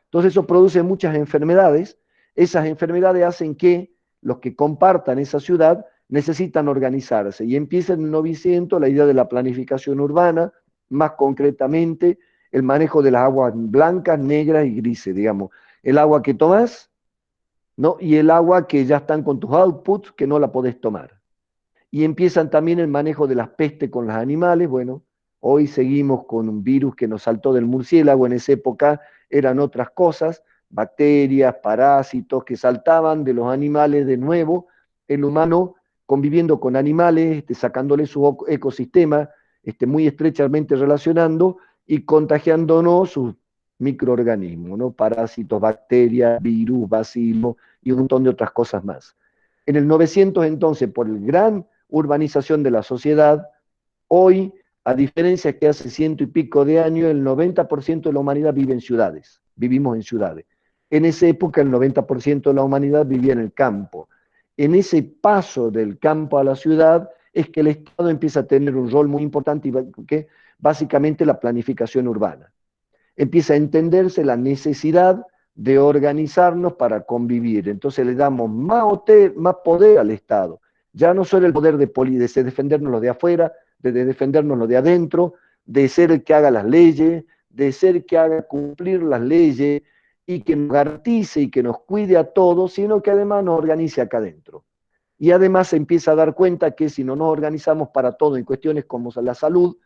Entonces eso produce muchas enfermedades. Esas enfermedades hacen que los que compartan esa ciudad necesitan organizarse. Y empieza en el 900 la idea de la planificación urbana, más concretamente el manejo de las aguas blancas, negras y grises, digamos. El agua que tomas, ¿no? Y el agua que ya están con tus outputs, que no la podés tomar. Y empiezan también el manejo de las pestes con los animales. Bueno, hoy seguimos con un virus que nos saltó del murciélago, en esa época eran otras cosas, bacterias, parásitos que saltaban de los animales de nuevo, el humano conviviendo con animales, sacándole su ecosistema, muy estrechamente relacionando y contagiándonos sus microorganismos, ¿no? Parásitos, bacterias, virus, bacilos y un montón de otras cosas más. En el 900 entonces, por el gran urbanización de la sociedad, hoy, a diferencia que hace ciento y pico de años, el 90% de la humanidad vive en ciudades, vivimos en ciudades. En esa época el 90% de la humanidad vivía en el campo. en ese paso del campo a la ciudad es que el Estado empieza a tener un rol muy importante, que básicamente la planificación urbana. Empieza a entenderse la necesidad de organizarnos para convivir. Entonces le damos más poder al Estado. Ya no solo el poder de defendernos lo de afuera, de defendernos lo de adentro, de ser el que haga las leyes, de ser el que haga cumplir las leyes y que nos garantice y que nos cuide a todos, sino que además nos organice acá adentro. Y además se empieza a dar cuenta que si no nos organizamos para todo en cuestiones como la salud,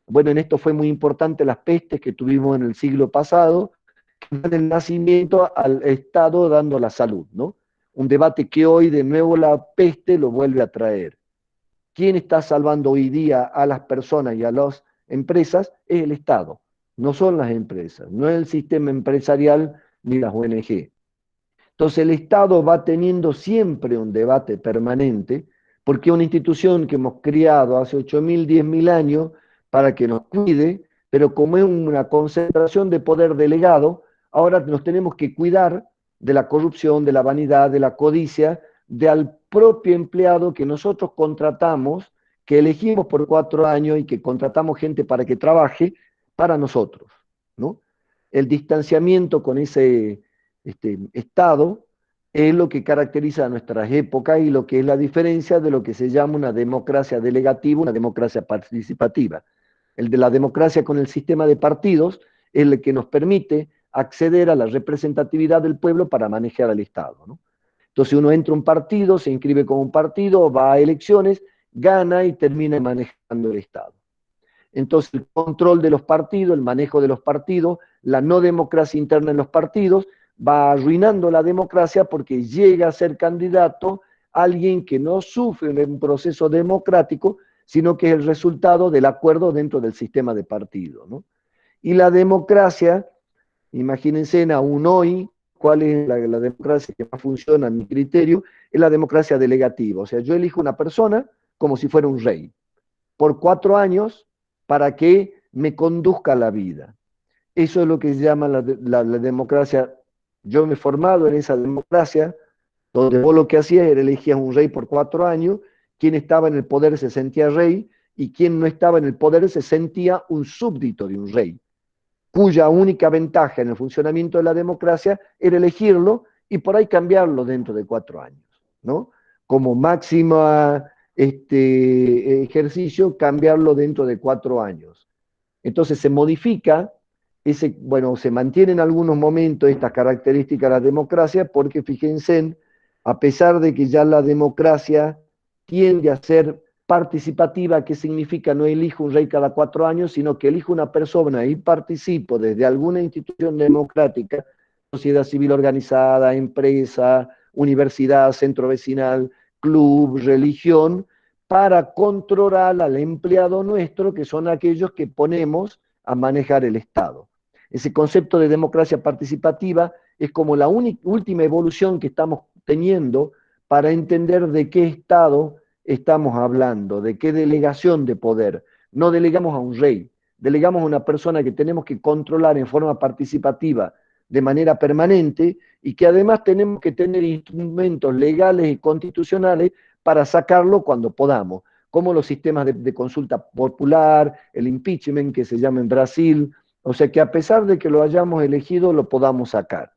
bueno, en esto fue muy importante las pestes que tuvimos en el siglo pasado, que dan el nacimiento al Estado dando la salud, ¿no? Un debate que hoy de nuevo la peste lo vuelve a traer. ¿Quién está salvando hoy día a las personas y a las empresas? Es el Estado, no son las empresas, no es el sistema empresarial ni las ONG. Entonces el Estado va teniendo siempre un debate permanente, porque es una institución que hemos criado hace 8.000, 10.000 años para que nos cuide, pero como es una concentración de poder delegado, ahora nos tenemos que cuidar de la corrupción, de la vanidad, de la codicia, del propio empleado que nosotros contratamos, que elegimos por 4 años y que contratamos gente para que trabaje para nosotros, ¿no? El distanciamiento con ese Estado es lo que caracteriza a nuestras épocas y lo que es la diferencia de lo que se llama una democracia delegativa, una democracia participativa. El de la democracia con el sistema de partidos es el que nos permite acceder a la representatividad del pueblo para manejar al Estado, ¿no? Entonces uno entra a un partido, se inscribe como un partido, va a elecciones, gana y termina manejando el Estado. Entonces, el control de los partidos, el manejo de los partidos, la no democracia interna en los partidos, va arruinando la democracia porque llega a ser candidato alguien que no sufre un proceso democrático, sino que es el resultado del acuerdo dentro del sistema de partido, ¿no? Y la democracia, imagínense aún hoy, cuál es la democracia que más funciona a mi criterio, es la democracia delegativa. O sea, yo elijo una persona como si fuera un rey por 4 años para que me conduzca la vida. Eso es lo que se llama la democracia. Yo me he formado en esa democracia, donde vos lo que hacías era elegías un rey por 4 años, quien estaba en el poder se sentía rey, y quien no estaba en el poder se sentía un súbdito de un rey, cuya única ventaja en el funcionamiento de la democracia era elegirlo y por ahí cambiarlo dentro de 4 años, ¿no? Como máxima ejercicio, cambiarlo dentro de 4 años. Entonces se modifica, bueno, se mantiene en algunos momentos esta característica de la democracia, porque fíjense, a pesar de que ya la democracia tiende a ser participativa, que significa no elijo un rey cada 4 años, sino que elijo una persona y participo desde alguna institución democrática, sociedad civil organizada, empresa, universidad, centro vecinal, club, religión, para controlar al empleado nuestro, que son aquellos que ponemos a manejar el Estado. Ese concepto de democracia participativa es como la última evolución que estamos teniendo para entender de qué Estado estamos hablando, de qué delegación de poder. No delegamos a un rey, delegamos a una persona que tenemos que controlar en forma participativa de manera permanente y que además tenemos que tener instrumentos legales y constitucionales para sacarlo cuando podamos, como los sistemas de consulta popular, el impeachment que se llama en Brasil, o sea que a pesar de que lo hayamos elegido, lo podamos sacar.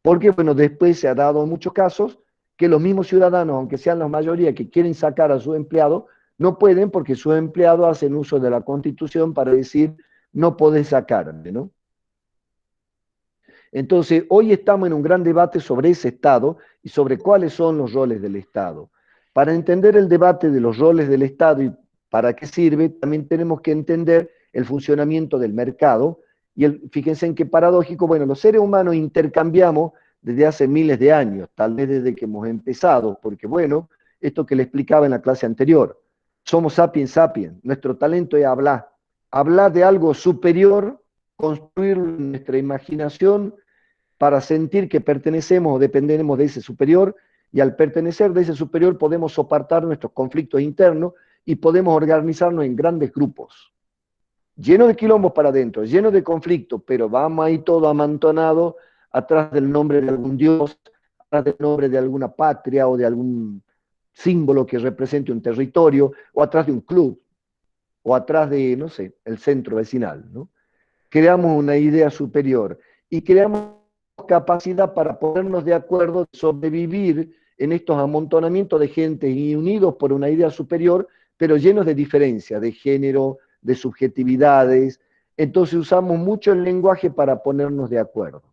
Porque, bueno, después se ha dado en muchos casos que los mismos ciudadanos, aunque sean la mayoría que quieren sacar a su empleado, no pueden porque sus empleados hacen uso de la Constitución para decir, no podés sacarme, ¿no? Entonces, hoy estamos en un gran debate sobre ese Estado y sobre cuáles son los roles del Estado. Para entender el debate de los roles del Estado y para qué sirve, también tenemos que entender el funcionamiento del mercado. Y fíjense en qué paradójico, bueno, los seres humanos intercambiamos desde hace miles de años, tal vez desde que hemos empezado, porque bueno, esto que le explicaba en la clase anterior, somos sapiens sapiens, nuestro talento es hablar de algo superior, construir nuestra imaginación para sentir que pertenecemos o dependemos de ese superior, y al pertenecer de ese superior podemos soportar nuestros conflictos internos y podemos organizarnos en grandes grupos, llenos de quilombos para adentro, llenos de conflictos, pero vamos ahí todo amontonado atrás del nombre de algún dios, del nombre de alguna patria o de algún símbolo que represente un territorio, o atrás de un club, o atrás de, no sé, el centro vecinal, ¿no? Creamos una idea superior y creamos capacidad para ponernos de acuerdo, sobrevivir en estos amontonamientos de gente y unidos por una idea superior, pero llenos de diferencias, de género, de subjetividades. Entonces usamos mucho el lenguaje para ponernos de acuerdo.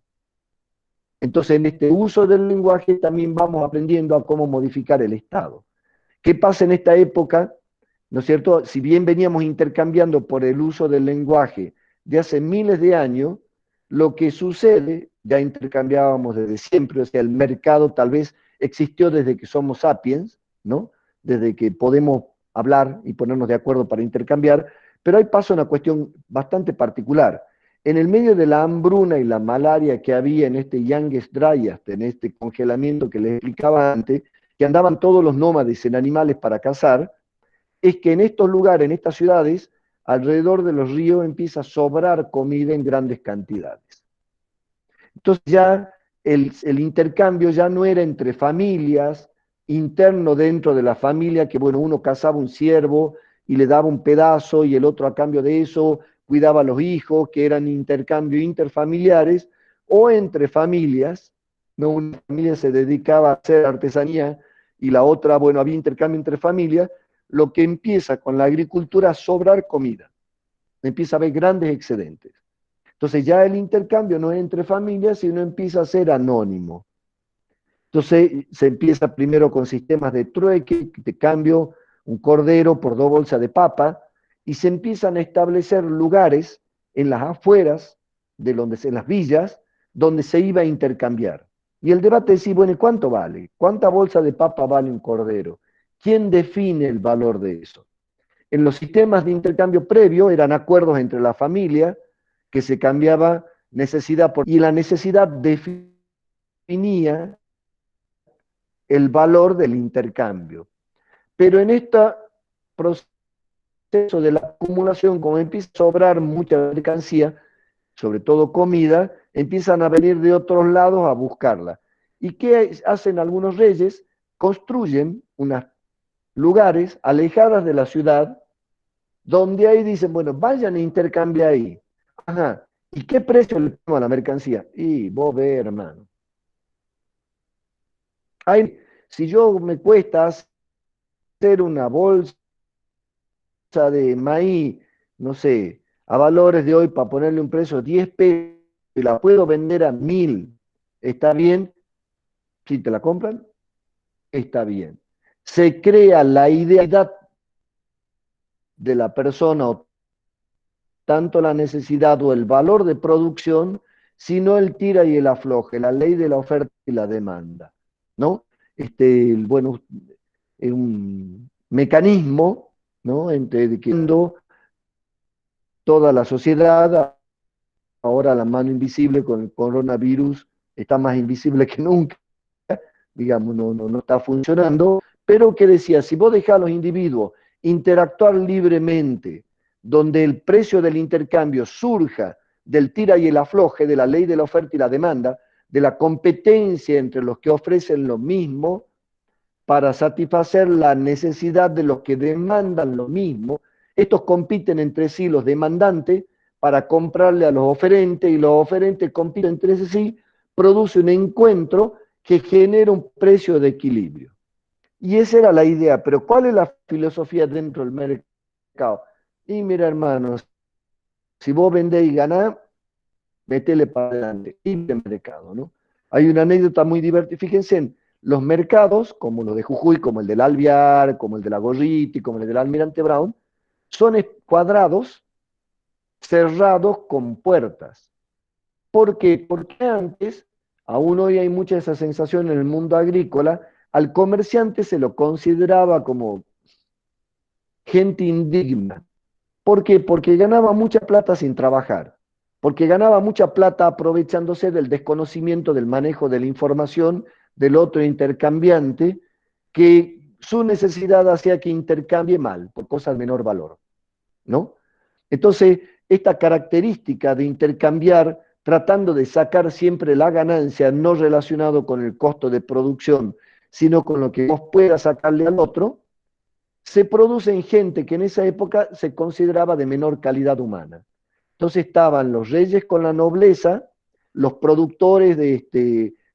Entonces en este uso del lenguaje también vamos aprendiendo a cómo modificar el Estado. ¿Qué pasa en esta época? ¿No es cierto? Si bien veníamos intercambiando por el uso del lenguaje de hace miles de años, lo que sucede, ya intercambiábamos desde siempre, o sea, el mercado tal vez existió desde que somos sapiens, ¿no? Desde que podemos hablar y ponernos de acuerdo para intercambiar, pero ahí pasa una cuestión bastante particular. En el medio de la hambruna y la malaria que había en este Yanges Dryas, en este congelamiento que les explicaba antes, que andaban todos los nómades en animales para cazar, es que en estos lugares, en estas ciudades, alrededor de los ríos empieza a sobrar comida en grandes cantidades. Entonces ya el intercambio ya no era entre familias, interno dentro de la familia, que bueno, uno cazaba un ciervo y le daba un pedazo y el otro a cambio de eso cuidaba a los hijos, que eran intercambios interfamiliares, o entre familias, ¿no? Una familia se dedicaba a hacer artesanía y la otra, bueno, había intercambio entre familias, lo que empieza con la agricultura a sobrar comida, empieza a haber grandes excedentes. Entonces ya el intercambio no es entre familias, sino empieza a ser anónimo. Entonces se empieza primero con sistemas de trueque, de cambio un cordero por 2 bolsas de papa, y se empiezan a establecer lugares en las afueras, en las villas, donde se iba a intercambiar. Y el debate es, bueno, ¿cuánto vale? ¿Cuánta bolsa de papa vale un cordero? ¿Quién define el valor de eso? En los sistemas de intercambio previo eran acuerdos entre la familia que se cambiaba necesidad por... Y la necesidad definía el valor del intercambio. Pero en este proceso de la acumulación, como empieza a sobrar mucha mercancía, sobre todo comida, empiezan a venir de otros lados a buscarla. ¿Y qué hacen algunos reyes? Construyen unos lugares alejadas de la ciudad, donde ahí dicen, bueno, vayan e intercambien ahí. Ajá. ¿Y qué precio le pongo a la mercancía? Y vos ve, hermano. Ahí, si yo me cuesta hacer una bolsa de maíz, no sé, a valores de hoy para ponerle un precio de 10 pesos y la puedo vender a 1000, ¿está bien? Si te la compran, está bien. Se crea la idealidad de la persona o tanto la necesidad o el valor de producción, sino el tira y el afloje, la ley de la oferta y la demanda, ¿no? Bueno, es un mecanismo, ¿no? Entre que toda la sociedad, ahora la mano invisible con el coronavirus está más invisible que nunca, digamos, no está funcionando, pero que decía, si vos dejás a los individuos interactuar libremente, donde el precio del intercambio surja del tira y el afloje, de la ley de la oferta y la demanda, de la competencia entre los que ofrecen lo mismo para satisfacer la necesidad de los que demandan lo mismo, estos compiten entre sí los demandantes para comprarle a los oferentes y los oferentes compiten entre sí, produce un encuentro que genera un precio de equilibrio. Y esa era la idea, pero ¿cuál es la filosofía dentro del mercado? Y mira, hermanos, si vos vendés y ganás, metele para adelante, libre mercado, ¿no? Hay una anécdota muy divertida, fíjense en los mercados, como los de Jujuy, como el del Alvear, como el de la Gorriti, como el del Almirante Brown, son cuadrados cerrados con puertas. ¿Por qué? Porque antes, aún hoy hay mucha de esa sensación en el mundo agrícola, al comerciante se lo consideraba como gente indigna. ¿Por qué? Porque ganaba mucha plata sin trabajar, porque ganaba mucha plata aprovechándose del desconocimiento del manejo de la información del otro intercambiante, que su necesidad hacía que intercambie mal, por cosas de menor valor, ¿no? Entonces, esta característica de intercambiar tratando de sacar siempre la ganancia, no relacionado con el costo de producción, sino con lo que vos puedas sacarle al otro, se produce en gente que en esa época se consideraba de menor calidad humana. Entonces estaban los reyes con la nobleza, los productores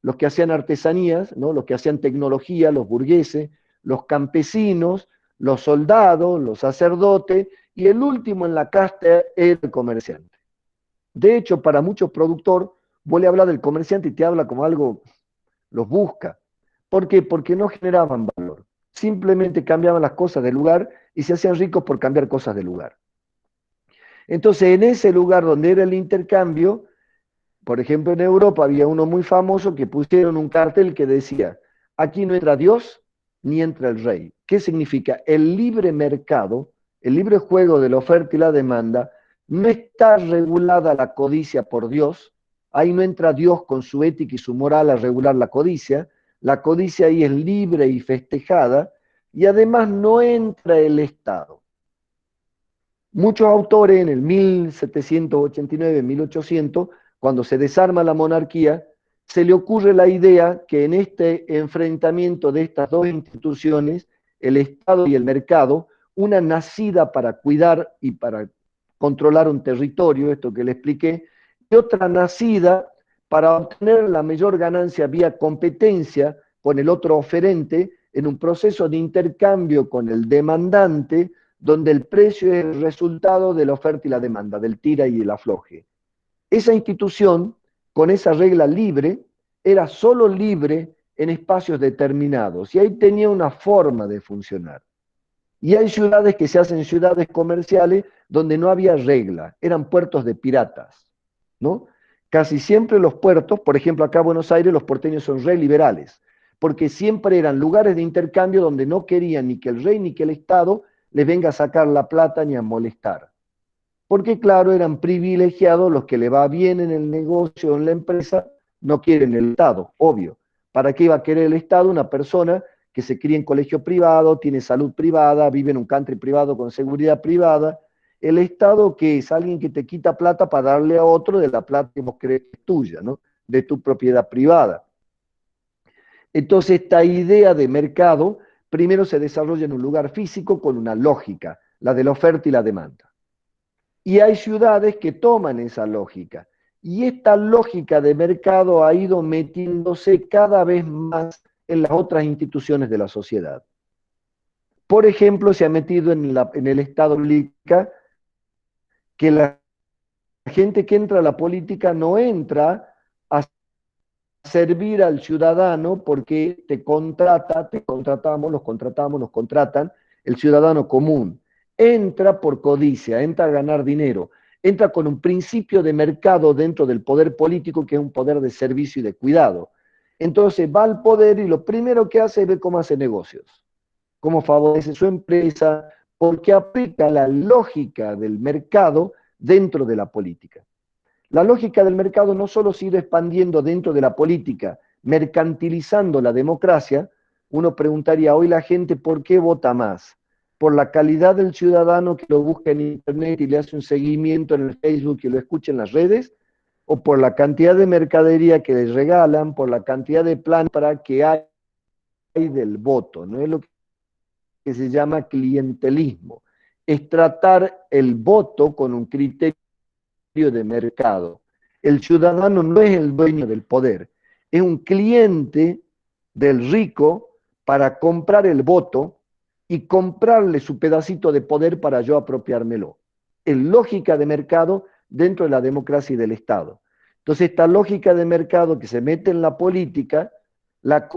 los que hacían artesanías, ¿no? Los que hacían tecnología, los burgueses, los campesinos, los soldados, los sacerdotes, y el último en la casta era el comerciante. De hecho, para muchos productores, vos le hablas del comerciante y te habla como algo, los busca. ¿Por qué? Porque no generaban valor. Simplemente cambiaban las cosas de lugar y se hacían ricos por cambiar cosas de lugar. Entonces, en ese lugar donde era el intercambio, por ejemplo, en Europa había uno muy famoso que pusieron un cartel que decía, aquí no entra Dios ni entra el rey. ¿Qué significa? El libre mercado, el libre juego de la oferta y la demanda, no está regulada la codicia por Dios, ahí no entra Dios con su ética y su moral a regular la codicia ahí es libre y festejada, y además no entra el Estado. Muchos autores en el 1789, 1800, cuando se desarma la monarquía, se le ocurre la idea que en este enfrentamiento de estas dos instituciones, el Estado y el mercado, una nacida para cuidar y para controlar un territorio, esto que le expliqué, y otra nacida para obtener la mayor ganancia vía competencia con el otro oferente en un proceso de intercambio con el demandante, donde el precio es el resultado de la oferta y la demanda, del tira y el afloje. Esa institución, con esa regla libre, era solo libre en espacios determinados y ahí tenía una forma de funcionar. Y hay ciudades que se hacen ciudades comerciales donde no había regla, eran puertos de piratas, ¿no? Casi siempre los puertos, por ejemplo acá en Buenos Aires, los porteños son re liberales, porque siempre eran lugares de intercambio donde no querían ni que el rey ni que el Estado les venga a sacar la plata ni a molestar. Porque claro, eran privilegiados los que le va bien en el negocio o en la empresa, no quieren el Estado, obvio. ¿Para qué iba a querer el Estado una persona que se cría en colegio privado, tiene salud privada, vive en un country privado con seguridad privada? El Estado que es alguien que te quita plata para darle a otro de la plata que vos crees que es tuya, ¿no? De tu propiedad privada. Entonces, esta idea de mercado primero se desarrolla en un lugar físico con una lógica, la de la oferta y la demanda. Y hay ciudades que toman esa lógica. Y esta lógica de mercado ha ido metiéndose cada vez más en las otras instituciones de la sociedad. Por ejemplo, se ha metido en el Estado política que la gente que entra a la política no entra a servir al ciudadano porque te contrata, te contratamos, nos contratan, el ciudadano común. Entra por codicia, entra a ganar dinero, entra con un principio de mercado dentro del poder político que es un poder de servicio y de cuidado. Entonces va al poder y lo primero que hace es ver cómo hace negocios, cómo favorece su empresa, porque aplica la lógica del mercado dentro de la política. La lógica del mercado no solo se ha ido expandiendo dentro de la política, mercantilizando la democracia, uno preguntaría hoy la gente por qué vota más, por la calidad del ciudadano que lo busca en internet y le hace un seguimiento en el Facebook y lo escucha en las redes, o por la cantidad de mercadería que les regalan, por la cantidad de plan para que hay del voto, no es lo que se llama clientelismo, es tratar el voto con un criterio de mercado. El ciudadano no es el dueño del poder, es un cliente del rico para comprar el voto y comprarle su pedacito de poder para yo apropiármelo. Es lógica de mercado dentro de la democracia y del Estado. Entonces, esta lógica de mercado que se mete en la política,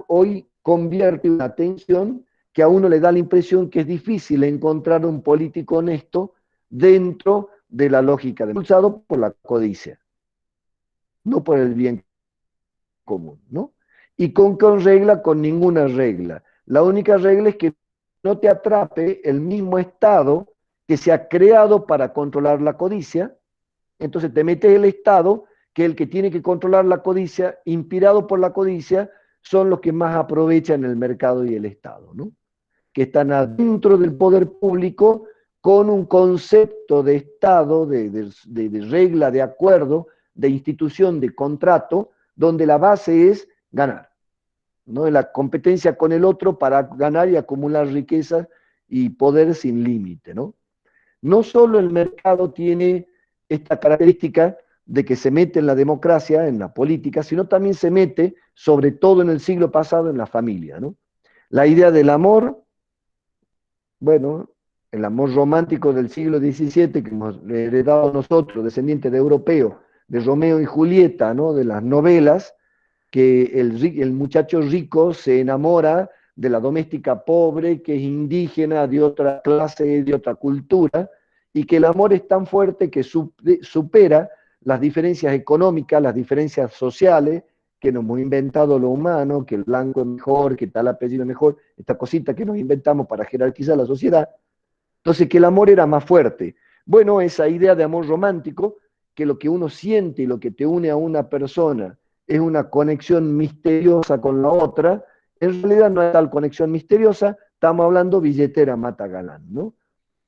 hoy convierte en una tensión que a uno le da la impresión que es difícil encontrar un político honesto dentro de la lógica de impulsado por la codicia, no por el bien común, ¿no? Y con regla, con ninguna regla. La única regla es que no te atrape el mismo Estado que se ha creado para controlar la codicia, entonces te metes el Estado, que el que tiene que controlar la codicia, inspirado por la codicia, son los que más aprovechan el mercado y el Estado, ¿no? Que están adentro del poder público con un concepto de Estado, de regla, de acuerdo, de institución, de contrato, donde la base es ganar, ¿no? La competencia con el otro para ganar y acumular riqueza y poder sin límite, ¿no? No solo el mercado tiene esta característica de que se mete en la democracia, en la política, sino también se mete, sobre todo en el siglo pasado, en la familia, ¿no? La idea del amor, bueno, el amor romántico del siglo XVII que hemos heredado nosotros, descendientes de europeos, de Romeo y Julieta, ¿no? De las novelas, que el muchacho rico se enamora de la doméstica pobre, que es indígena, de otra clase, de otra cultura, y que el amor es tan fuerte que supera las diferencias económicas, las diferencias sociales, que nos hemos inventado lo humano, que el blanco es mejor, que tal apellido es mejor, esta cosita que nos inventamos para jerarquizar la sociedad. Entonces, que el amor era más fuerte. Bueno, esa idea de amor romántico, que lo que uno siente y lo que te une a una persona es una conexión misteriosa con la otra, en realidad no hay tal conexión misteriosa, estamos hablando billetera mata galán, ¿no?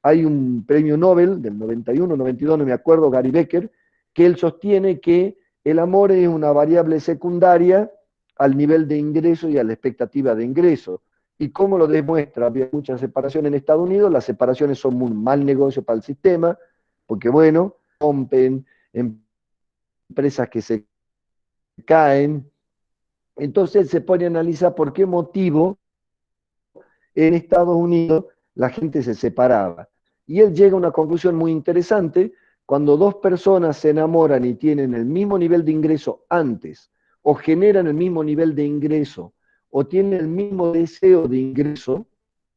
Hay un premio Nobel del 91, 92, no me acuerdo, Gary Becker, que él sostiene que el amor es una variable secundaria al nivel de ingreso y a la expectativa de ingreso. ¿Y cómo lo demuestra? Había mucha separación en Estados Unidos, las separaciones son un mal negocio para el sistema, porque bueno, rompen empresas que se caen. Entonces él se pone a analizar por qué motivo en Estados Unidos la gente se separaba. Y él llega a una conclusión muy interesante: cuando dos personas se enamoran y tienen el mismo nivel de ingreso antes, o generan el mismo nivel de ingreso, o tienen el mismo deseo de ingreso,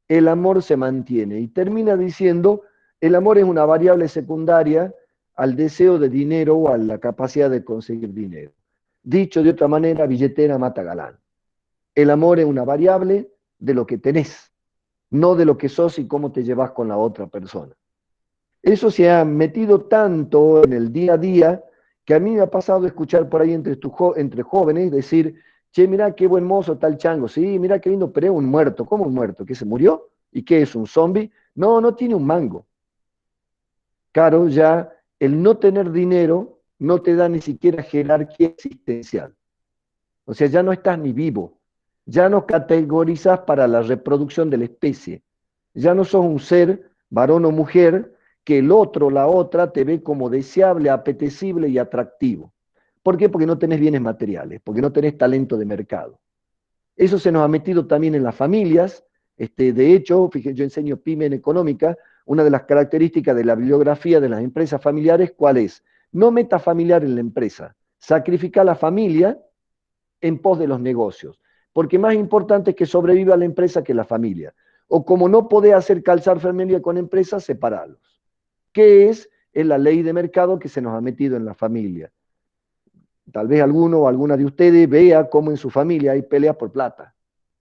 el amor se mantiene. Y termina diciendo, el amor es una variable secundaria al deseo de dinero o a la capacidad de conseguir dinero. Dicho de otra manera, billetera mata galán. El amor es una variable de lo que tenés, no de lo que sos y cómo te llevas con la otra persona. Eso se ha metido tanto en el día a día que a mí me ha pasado escuchar por ahí entre jóvenes decir, che, mirá qué buen mozo tal chango, sí, mirá qué lindo, pero es un muerto. ¿Cómo un muerto? ¿Que se murió? ¿Y qué es, un zombie? No, no tiene un mango. Claro, ya el no tener dinero no te da ni siquiera jerarquía existencial. O sea, ya no estás ni vivo, ya no categorizas para la reproducción de la especie, ya no sos un ser, varón o mujer, que el otro, la otra, te ve como deseable, apetecible y atractivo. ¿Por qué? Porque no tenés bienes materiales, porque no tenés talento de mercado. Eso se nos ha metido también en las familias. De hecho, fíjense, yo enseño pyme en económica, una de las características de la bibliografía de las empresas familiares, ¿cuál es? No meta familiar en la empresa, sacrifica a la familia en pos de los negocios, porque más importante es que sobreviva la empresa que la familia. O como no podés hacer calzar familia con empresas, separarlos. ¿Qué es? Es la ley de mercado que se nos ha metido en la familia. Tal vez alguno o alguna de ustedes vea cómo en su familia hay peleas por plata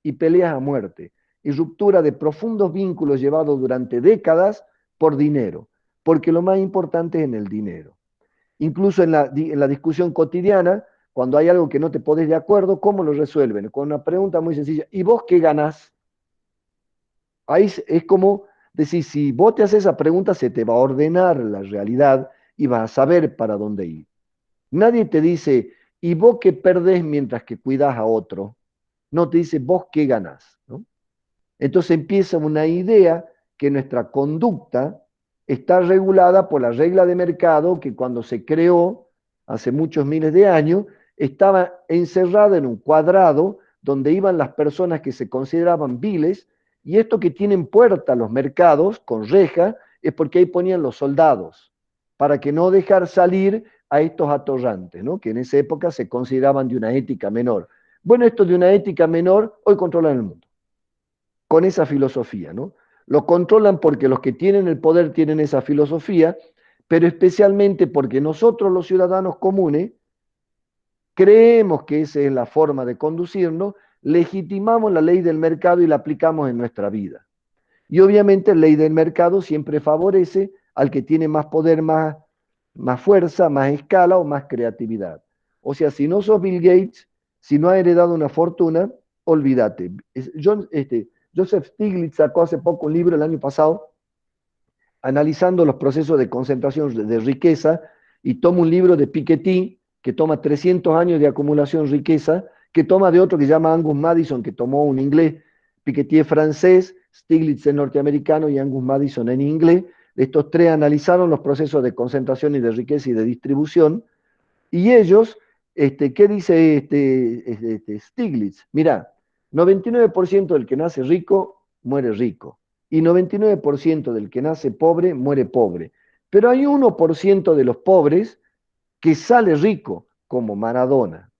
y peleas a muerte y ruptura de profundos vínculos llevados durante décadas por dinero, porque lo más importante es en el dinero. Incluso en la discusión cotidiana, cuando hay algo que no te pones de acuerdo, ¿cómo lo resuelven? Con una pregunta muy sencilla: ¿y vos qué ganás? Ahí es como decir, si vos te haces esa pregunta, se te va a ordenar la realidad y vas a saber para dónde ir. Nadie te dice, ¿y vos qué perdés mientras que cuidás a otro? No, te dice, ¿vos qué ganás? ¿No? Entonces empieza una idea que nuestra conducta está regulada por la regla de mercado que cuando se creó hace muchos miles de años estaba encerrada en un cuadrado donde iban las personas que se consideraban viles, y esto que tienen puerta los mercados con reja es porque ahí ponían los soldados para que no dejar salir a estos atorrantes, ¿no? Que en esa época se consideraban de una ética menor. Bueno, esto de una ética menor hoy controlan el mundo con esa filosofía, ¿no? Lo controlan porque los que tienen el poder tienen esa filosofía, pero especialmente porque nosotros los ciudadanos comunes creemos que esa es la forma de conducirnos, legitimamos la ley del mercado y la aplicamos en nuestra vida. Y obviamente la ley del mercado siempre favorece al que tiene más poder, más fuerza, más escala o más creatividad. O sea, si no sos Bill Gates, si no has heredado una fortuna, olvídate. Joseph Stiglitz sacó hace poco un libro el año pasado analizando los procesos de concentración de riqueza y toma un libro de Piketty, que toma 300 años de acumulación riqueza, que toma de otro que se llama Angus Madison, que tomó un inglés. Piketty es francés, Stiglitz es norteamericano y Angus Madison en inglés. Estos tres analizaron los procesos de concentración y de riqueza y de distribución, y ellos, ¿qué dice Stiglitz? Mira, 99% del que nace rico muere rico, y 99% del que nace pobre muere pobre. Pero hay 1% de los pobres que sale rico, como Maradona,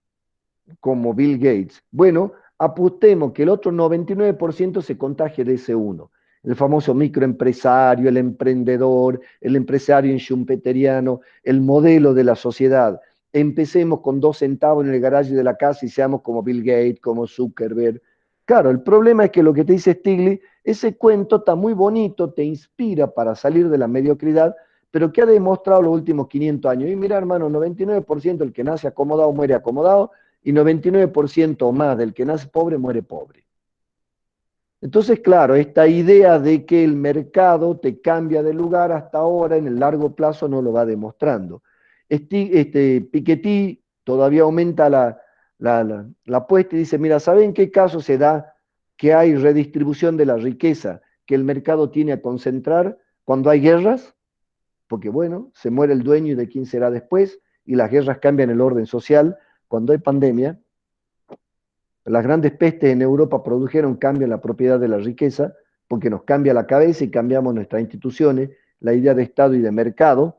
como Bill Gates. Bueno, apostemos que el otro 99% se contagie de ese uno. El famoso microempresario, el emprendedor, el empresario schumpeteriano, el modelo de la sociedad. Empecemos con 2 centavos en el garaje de la casa y seamos como Bill Gates, como Zuckerberg. Claro, el problema es que lo que te dice Stiglitz, ese cuento está muy bonito, te inspira para salir de la mediocridad, pero que ha demostrado los últimos 500 años. Y mira, hermano, 99% del que nace acomodado muere acomodado, y 99% o más del que nace pobre muere pobre. Entonces, claro, esta idea de que el mercado te cambia de lugar hasta ahora, en el largo plazo no lo va demostrando. Piketty todavía aumenta la apuesta y dice, mira, ¿saben qué caso se da que hay redistribución de la riqueza que el mercado tiene a concentrar cuando hay guerras? Porque bueno, se muere el dueño y de quién será después, y las guerras cambian el orden social. Cuando hay pandemia, las grandes pestes en Europa produjeron cambio en la propiedad de la riqueza, porque nos cambia la cabeza y cambiamos nuestras instituciones, la idea de Estado y de mercado,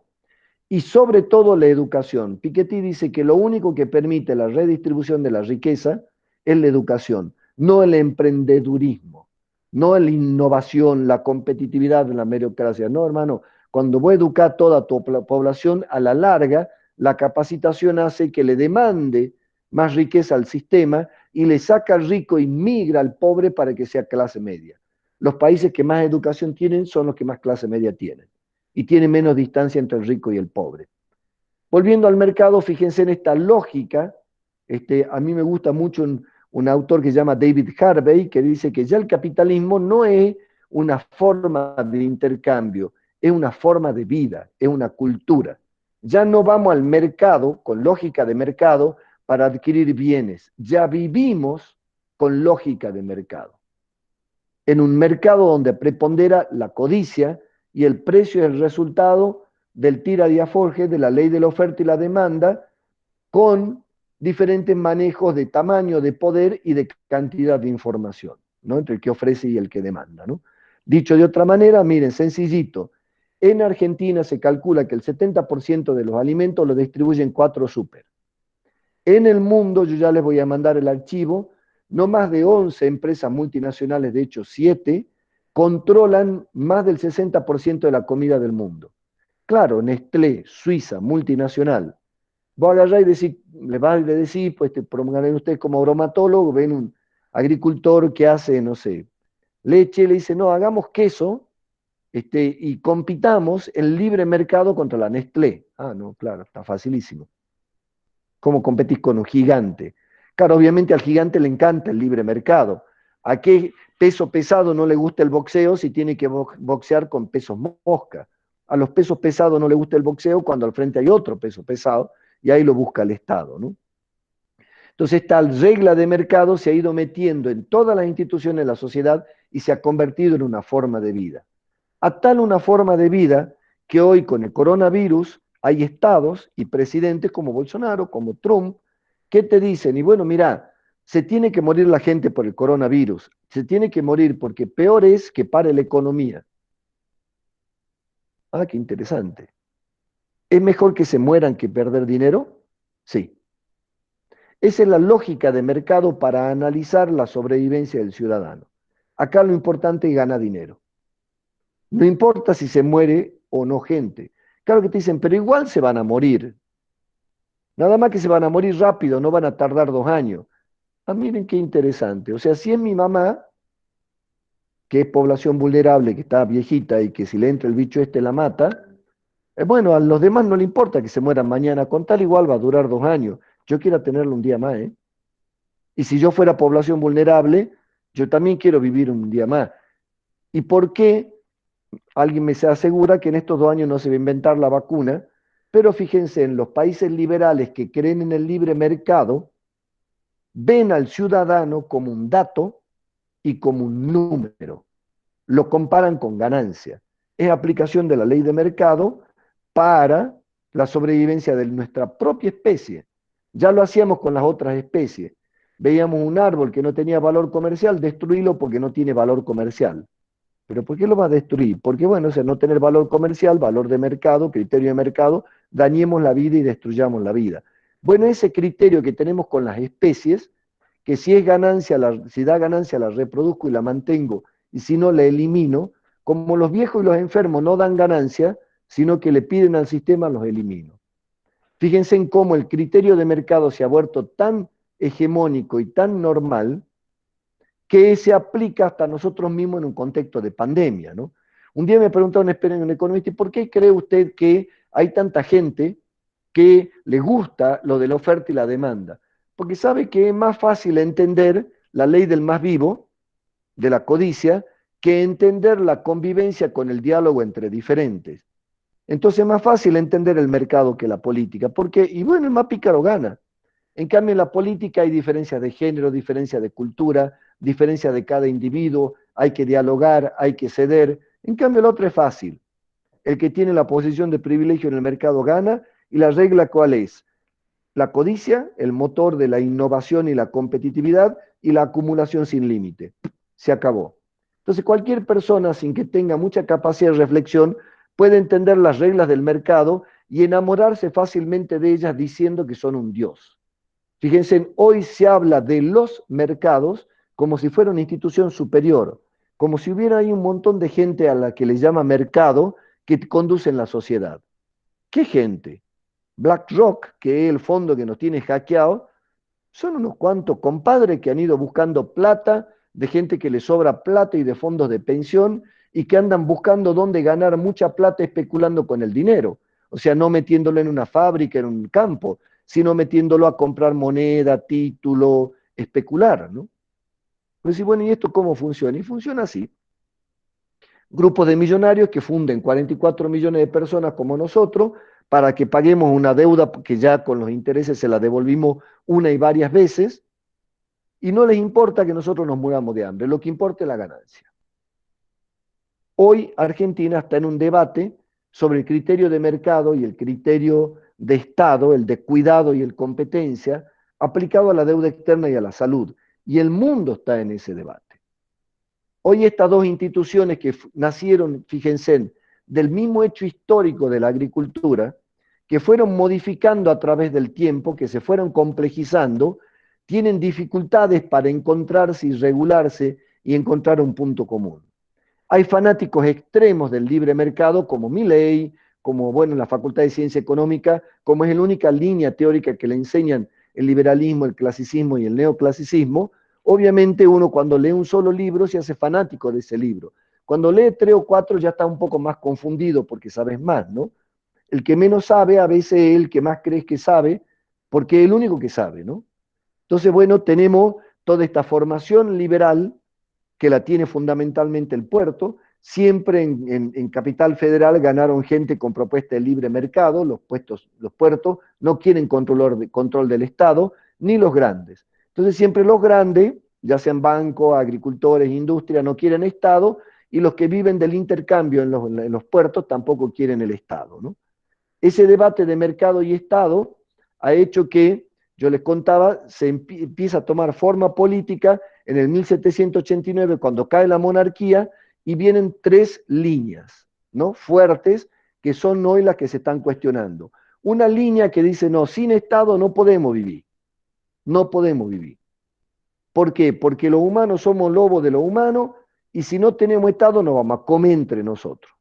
y sobre todo la educación. Piketty dice que lo único que permite la redistribución de la riqueza es la educación, no el emprendedurismo, no la innovación, la competitividad de la meritocracia. No, hermano, cuando vos educas a toda tu población, a la larga, la capacitación hace que le demande más riqueza al sistema y le saca al rico y migra al pobre para que sea clase media. Los países que más educación tienen son los que más clase media tienen y tiene menos distancia entre el rico y el pobre. Volviendo al mercado, fíjense en esta lógica. A mí me gusta mucho un autor que se llama David Harvey, que dice que ya el capitalismo no es una forma de intercambio, es una forma de vida, es una cultura. Ya no vamos al mercado con lógica de mercado para adquirir bienes, ya vivimos con lógica de mercado. En un mercado donde prepondera la codicia y el precio es el resultado del tira y afloje de la ley de la oferta y la demanda, con diferentes manejos de tamaño, de poder y de cantidad de información, ¿no? Entre el que ofrece y el que demanda, ¿no? Dicho de otra manera, miren, sencillito, en Argentina se calcula que el 70% de los alimentos lo distribuyen 4 súper. En el mundo, yo ya les voy a mandar el archivo, no más de 11 empresas multinacionales, de hecho 7, controlan más del 60% de la comida del mundo. Claro, Nestlé, Suiza, multinacional. Vos agarrás y decís, le vas a decir, pues te promueven ustedes como bromatólogo, ven un agricultor que hace, no sé, leche, le dice, no, hagamos queso, y compitamos en libre mercado contra la Nestlé. Ah, no, claro, está facilísimo. ¿Cómo competís con un gigante? Claro, obviamente al gigante le encanta el libre mercado. ¿A qué peso pesado no le gusta el boxeo si tiene que boxear con pesos mosca? A los pesos pesados no le gusta el boxeo cuando al frente hay otro peso pesado y ahí lo busca el Estado, ¿no? Entonces esta regla de mercado se ha ido metiendo en todas las instituciones de la sociedad y se ha convertido en una forma de vida. A tal una forma de vida que hoy con el coronavirus hay estados y presidentes como Bolsonaro, como Trump, que te dicen, y bueno, mira, se tiene que morir la gente por el coronavirus, se tiene que morir porque peor es que pare la economía. Ah, qué interesante. ¿Es mejor que se mueran que perder dinero? Sí. Esa es la lógica de mercado para analizar la sobrevivencia del ciudadano. Acá lo importante es ganar dinero. No importa si se muere o no gente. Claro que te dicen, pero igual se van a morir. Nada más que se van a morir rápido, no van a tardar 2 años. Ah, miren qué interesante. O sea, si es mi mamá, que es población vulnerable, que está viejita y que si le entra el bicho este la mata, bueno, a los demás no le importa que se mueran mañana, con tal igual va a durar 2 años. Yo quiero tenerlo un día más, ¿eh? Y si yo fuera población vulnerable, yo también quiero vivir un día más. ¿Y por qué alguien me se asegura que en estos 2 años no se va a inventar la vacuna Pero fíjense, en los países liberales que creen en el libre mercado, ven al ciudadano como un dato y como un número. Lo comparan con ganancia. Es aplicación de la ley de mercado para la sobrevivencia de nuestra propia especie. Ya lo hacíamos con las otras especies. Veíamos un árbol que no tenía valor comercial, destruirlo porque no tiene valor comercial. ¿Pero por qué lo va a destruir? Porque, bueno, o sea, no tener valor comercial, valor de mercado, criterio de mercado, dañemos la vida y destruyamos la vida. Bueno, ese criterio que tenemos con las especies, que si es ganancia, si da ganancia la reproduzco y la mantengo, y si no la elimino, como los viejos y los enfermos no dan ganancia, sino que le piden al sistema, los elimino. Fíjense en cómo el criterio de mercado se ha vuelto tan hegemónico y tan normal que se aplica hasta nosotros mismos en un contexto de pandemia, ¿no? Un día me preguntaba un economista, ¿y por qué cree usted que hay tanta gente que le gusta lo de la oferta y la demanda? Porque sabe que es más fácil entender la ley del más vivo, de la codicia, que entender la convivencia con el diálogo entre diferentes. Entonces es más fácil entender el mercado que la política, porque, y bueno, el más pícaro gana. En cambio, en la política hay diferencias de género, diferencias de cultura, diferencias de cada individuo, hay que dialogar, hay que ceder. En cambio, el otro es fácil. El que tiene la posición de privilegio en el mercado gana, y la regla ¿cuál es? La codicia, el motor de la innovación y la competitividad, y la acumulación sin límite. Se acabó. Entonces, cualquier persona sin que tenga mucha capacidad de reflexión puede entender las reglas del mercado y enamorarse fácilmente de ellas diciendo que son un dios. Fíjense, hoy se habla de los mercados como si fuera una institución superior, como si hubiera ahí un montón de gente a la que le llama mercado que conduce en la sociedad. ¿Qué gente? BlackRock, que es el fondo que nos tiene hackeado, son unos cuantos compadres que han ido buscando plata, de gente que le sobra plata y de fondos de pensión, y que andan buscando dónde ganar mucha plata especulando con el dinero. O sea, no metiéndolo en una fábrica, en un campo, sino metiéndolo a comprar moneda, título, especular, ¿no? Pues bueno, ¿y esto cómo funciona? Y funciona así. Grupos de millonarios que funden 44 millones de personas como nosotros para que paguemos una deuda que ya con los intereses se la devolvimos una y varias veces, y no les importa que nosotros nos muramos de hambre, lo que importa es la ganancia. Hoy Argentina está en un debate sobre el criterio de mercado y el criterio de Estado, el de cuidado y el competencia, aplicado a la deuda externa y a la salud. Y el mundo está en ese debate. Hoy estas dos instituciones que nacieron, fíjense, del mismo hecho histórico de la agricultura, que fueron modificando a través del tiempo, que se fueron complejizando, tienen dificultades para encontrarse y regularse y encontrar un punto común. Hay fanáticos extremos del libre mercado, como Milley, como bueno, en la Facultad de Ciencia Económica, como es la única línea teórica que le enseñan el liberalismo, el clasicismo y el neoclasicismo. Obviamente uno cuando lee un solo libro se hace fanático de ese libro. Cuando lee tres o cuatro ya está un poco más confundido porque sabes más, ¿no? El que menos sabe a veces es el que más crees que sabe, porque es el único que sabe, ¿no? Entonces, bueno, tenemos toda esta formación liberal que la tiene fundamentalmente el puerto. Siempre en Capital Federal ganaron gente con propuesta de libre mercado, los puertos no quieren control del Estado, ni los grandes. Entonces siempre los grandes, ya sean bancos, agricultores, industria, no quieren Estado, y los que viven del intercambio en los puertos tampoco quieren el Estado, ¿no? Ese debate de mercado y Estado ha hecho que, yo les contaba, se empieza a tomar forma política en el 1789, cuando cae la monarquía, y vienen tres líneas, ¿no? Fuertes, que son hoy las que se están cuestionando. Una línea que dice, no, sin Estado no podemos vivir, no podemos vivir. ¿Por qué? Porque los humanos somos lobos de lo humano, y si no tenemos Estado nos vamos a comer entre nosotros.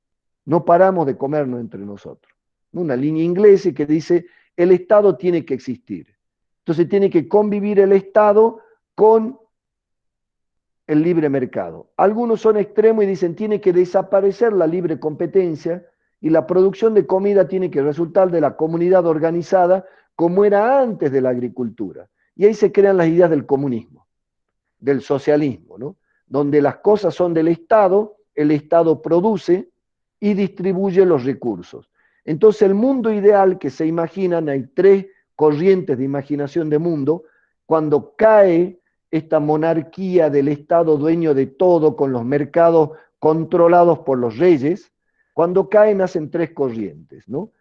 No paramos de comernos entre nosotros. Una línea inglesa que dice, el Estado tiene que existir. Entonces tiene que convivir el Estado con el libre mercado. Algunos son extremos y dicen, tiene que desaparecer la libre competencia y la producción de comida tiene que resultar de la comunidad organizada como era antes de la agricultura. Y ahí se crean las ideas del comunismo, del socialismo, ¿no? Donde las cosas son del Estado, el Estado produce y distribuye los recursos. Entonces el mundo ideal que se imaginan, hay tres corrientes de imaginación de mundo, cuando cae esta monarquía del Estado dueño de todo, con los mercados controlados por los reyes, cuando caen hacen tres corrientes, ¿no?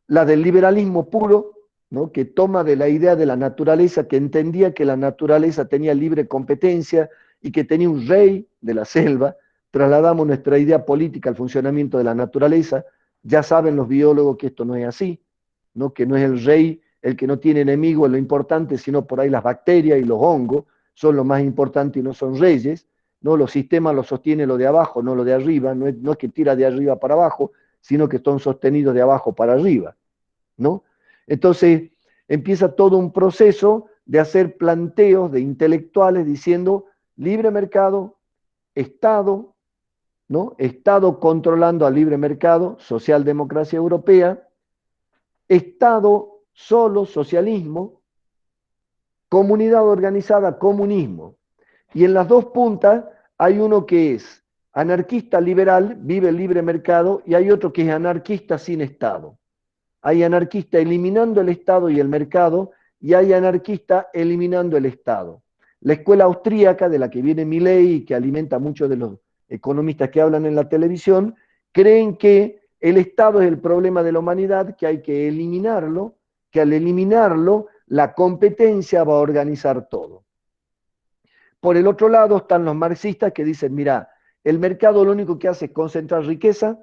La del liberalismo puro, ¿no? Que toma de la idea de la naturaleza, que entendía que la naturaleza tenía libre competencia y que tenía un rey de la selva, trasladamos nuestra idea política al funcionamiento de la naturaleza, ya saben los biólogos que esto no es así, ¿no? Que no es el rey el que no tiene enemigo en lo importante, sino por ahí las bacterias y los hongos son lo más importante y no son reyes, ¿no? Los sistemas los sostiene lo de abajo, no lo de arriba, no es que tira de arriba para abajo, sino que están sostenidos de abajo para arriba, ¿no? Entonces empieza todo un proceso de hacer planteos de intelectuales diciendo libre mercado, Estado, ¿no? Estado controlando al libre mercado, socialdemocracia europea, Estado solo, socialismo, comunidad organizada, comunismo. Y en las dos puntas hay uno que es anarquista liberal, vive el libre mercado, y hay otro que es anarquista sin Estado. Hay anarquista eliminando el Estado y el mercado, y hay anarquista eliminando el Estado. La escuela austríaca, de la que viene Milei y que alimenta a muchos de los economistas que hablan en la televisión, creen que el Estado es el problema de la humanidad, que hay que eliminarlo, que al eliminarlo la competencia va a organizar todo. Por el otro lado están los marxistas que dicen, mira, el mercado lo único que hace es concentrar riqueza,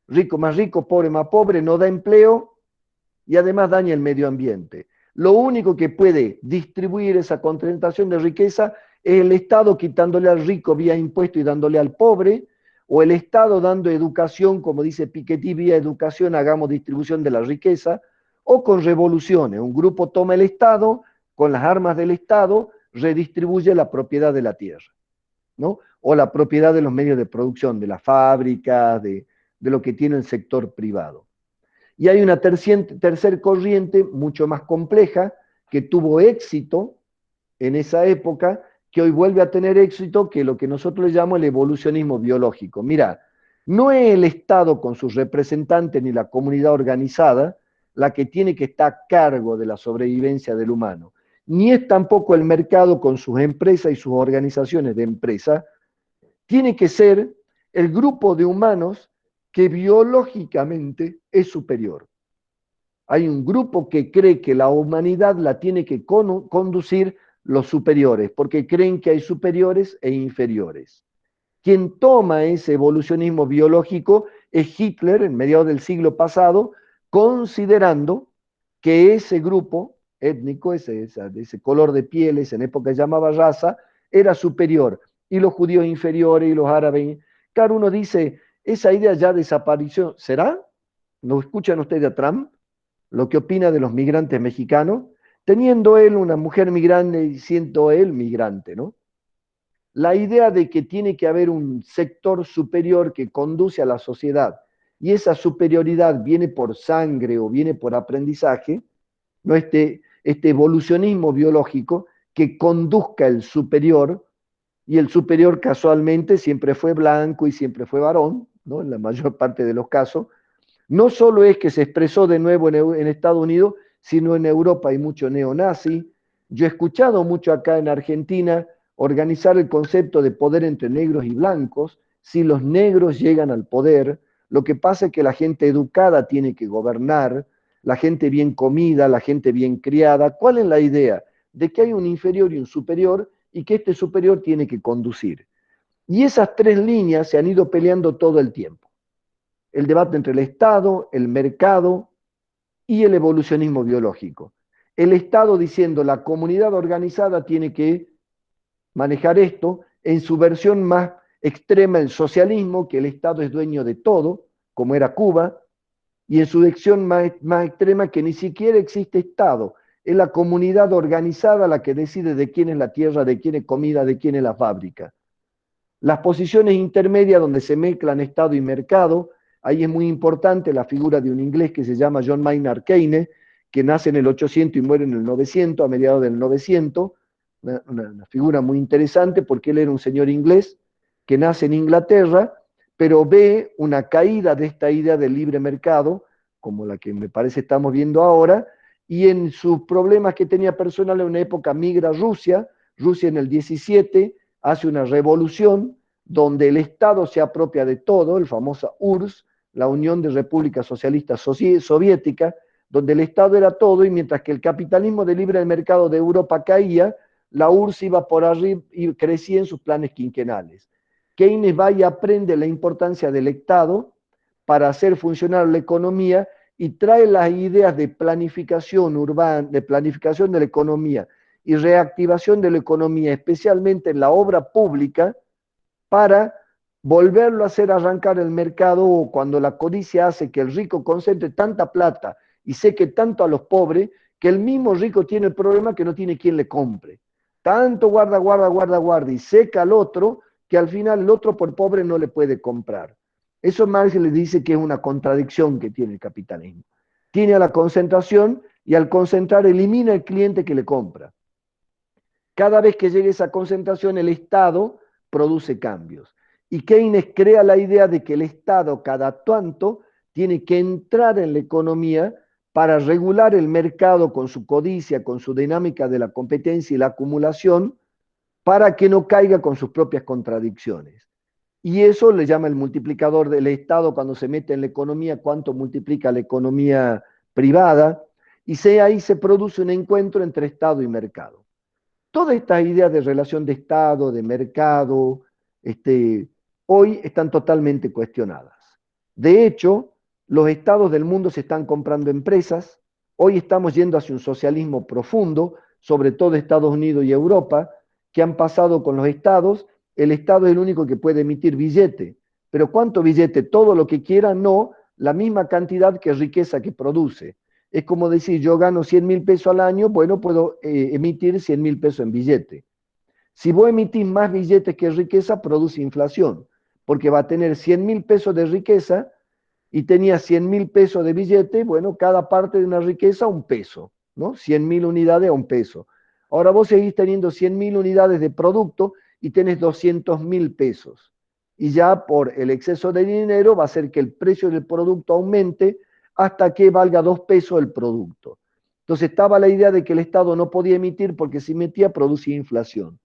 rico más rico, pobre más pobre, no da empleo y además daña el medio ambiente. Lo único que puede distribuir esa concentración de riqueza es el Estado quitándole al rico vía impuesto y dándole al pobre, o el Estado dando educación, como dice Piketty, vía educación hagamos distribución de la riqueza, o con revoluciones. Un grupo toma el Estado, con las armas del Estado, redistribuye la propiedad de la tierra, ¿no? O la propiedad de los medios de producción, de las fábricas, de lo que tiene el sector privado. Y hay una tercer corriente mucho más compleja que tuvo éxito en esa época, que hoy vuelve a tener éxito, que lo que nosotros le llamamos el evolucionismo biológico. Mira, no es el Estado con sus representantes ni la comunidad organizada la que tiene que estar a cargo de la sobrevivencia del humano, ni es tampoco el mercado con sus empresas y sus organizaciones de empresa, tiene que ser el grupo de humanos que biológicamente es superior. Hay un grupo que cree que la humanidad la tiene que conducir los superiores, porque creen que hay superiores e inferiores. Quien toma ese evolucionismo biológico es Hitler en mediados del siglo pasado, considerando que ese grupo étnico, ese color de pieles, en época llamaba raza, era superior, y los judíos inferiores y los árabes. Claro, uno dice, esa idea ya desapareció. ¿Será? ¿No escuchan ustedes a Trump? Lo que opina de los migrantes mexicanos, teniendo él una mujer migrante y siendo él migrante, ¿no? La idea de que tiene que haber un sector superior que conduce a la sociedad y esa superioridad viene por sangre o viene por aprendizaje, ¿no? Este evolucionismo biológico que conduzca el superior, y el superior casualmente siempre fue blanco y siempre fue varón, ¿no? En la mayor parte de los casos, no solo es que se expresó de nuevo en Estados Unidos, sino en Europa hay mucho neonazi. Yo he escuchado mucho acá en Argentina organizar el concepto de poder entre negros y blancos. Si los negros llegan al poder, lo que pasa es que la gente educada tiene que gobernar, la gente bien comida, la gente bien criada. ¿Cuál es la idea? De que hay un inferior y un superior y que este superior tiene que conducir. Y esas tres líneas se han ido peleando todo el tiempo. El debate entre el Estado, el mercado y el evolucionismo biológico. El Estado diciendo la comunidad organizada tiene que manejar esto, en su versión más extrema el socialismo, que el Estado es dueño de todo, como era Cuba, y en su versión más extrema que ni siquiera existe Estado, es la comunidad organizada la que decide de quién es la tierra, de quién es comida, de quién es la fábrica. Las posiciones intermedias donde se mezclan Estado y mercado, ahí es muy importante la figura de un inglés que se llama John Maynard Keynes, que nace en el 800 y muere en el 900, a mediados del 900, una figura muy interesante porque él era un señor inglés que nace en Inglaterra, pero ve una caída de esta idea del libre mercado como la que me parece estamos viendo ahora, y en sus problemas que tenía personal en una época migra a Rusia. Rusia en el 17 hace una revolución donde el Estado se apropia de todo, el famoso URSS, la Unión de Repúblicas Socialistas Soviéticas, donde el Estado era todo, y mientras que el capitalismo de libre mercado de Europa caía, la URSS iba por arriba y crecía en sus planes quinquenales. Keynes va y aprende la importancia del Estado para hacer funcionar la economía y trae las ideas de planificación urbana, de planificación de la economía y reactivación de la economía, especialmente en la obra pública, para volverlo a hacer arrancar el mercado cuando la codicia hace que el rico concentre tanta plata y seque tanto a los pobres, que el mismo rico tiene el problema que no tiene quien le compre. Tanto guarda, guarda, guarda, guarda y seca al otro, que al final el otro por pobre no le puede comprar. Eso Marx le dice que es una contradicción que tiene el capitalismo. Tiene a la concentración y al concentrar elimina el cliente que le compra. Cada vez que llegue esa concentración, el Estado produce cambios. Y Keynes crea la idea de que el Estado cada tanto tiene que entrar en la economía para regular el mercado con su codicia, con su dinámica de la competencia y la acumulación, para que no caiga con sus propias contradicciones. Y eso le llama el multiplicador del Estado cuando se mete en la economía, cuánto multiplica la economía privada, y ahí se produce un encuentro entre Estado y mercado. Todas estas ideas de relación de Estado, de mercado, hoy están totalmente cuestionadas. De hecho, los estados del mundo se están comprando empresas. Hoy estamos yendo hacia un socialismo profundo, sobre todo Estados Unidos y Europa, que han pasado con los estados. El Estado es el único que puede emitir billete. Pero ¿cuánto billete? Todo lo que quiera, no, la misma cantidad que riqueza que produce. Es como decir, yo gano 100.000 pesos al año, bueno, puedo emitir 100.000 pesos en billete. Si vos emitís más billetes que riqueza, produce inflación, porque va a tener 100.000 pesos de riqueza y tenía 100.000 pesos de billete, bueno, cada parte de una riqueza un peso, ¿no? 100.000 unidades a un peso. Ahora vos seguís teniendo 100.000 unidades de producto y tenés 200.000 pesos. Y ya por el exceso de dinero va a hacer que el precio del producto aumente hasta que valga 2 pesos el producto. Entonces estaba la idea de que el Estado no podía emitir porque si emitía producía inflación.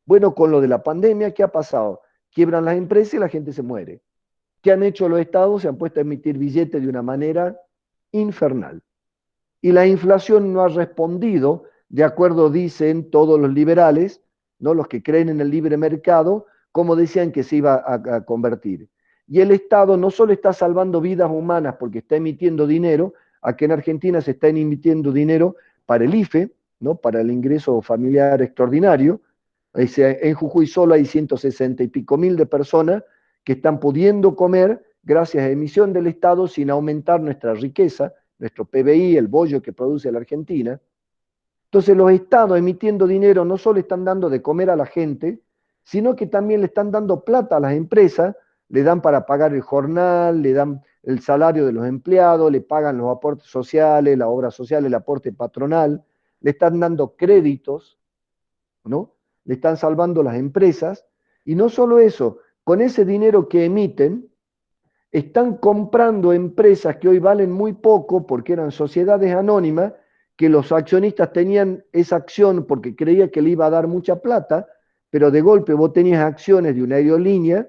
Bueno, con lo de la pandemia, ¿qué ha pasado? Quiebran las empresas y la gente se muere. ¿Qué han hecho los estados? Se han puesto a emitir billetes de una manera infernal. Y la inflación no ha respondido, de acuerdo dicen todos los liberales, ¿no? Los que creen en el libre mercado, como decían que se iba a convertir. Y el Estado no solo está salvando vidas humanas porque está emitiendo dinero, aquí en Argentina se está emitiendo dinero para el IFE, ¿no? Para el ingreso familiar extraordinario. En Jujuy solo hay 160 y pico mil de personas que están pudiendo comer gracias a emisión del Estado sin aumentar nuestra riqueza, nuestro PBI, el bollo que produce la Argentina. Entonces los estados emitiendo dinero no solo están dando de comer a la gente, sino que también le están dando plata a las empresas, le dan para pagar el jornal, le dan el salario de los empleados, le pagan los aportes sociales, la obra social, el aporte patronal, le están dando créditos, ¿no? Le están salvando las empresas. Y no solo eso, con ese dinero que emiten, están comprando empresas que hoy valen muy poco porque eran sociedades anónimas, que los accionistas tenían esa acción porque creía que le iba a dar mucha plata, pero de golpe vos tenías acciones de una aerolínea,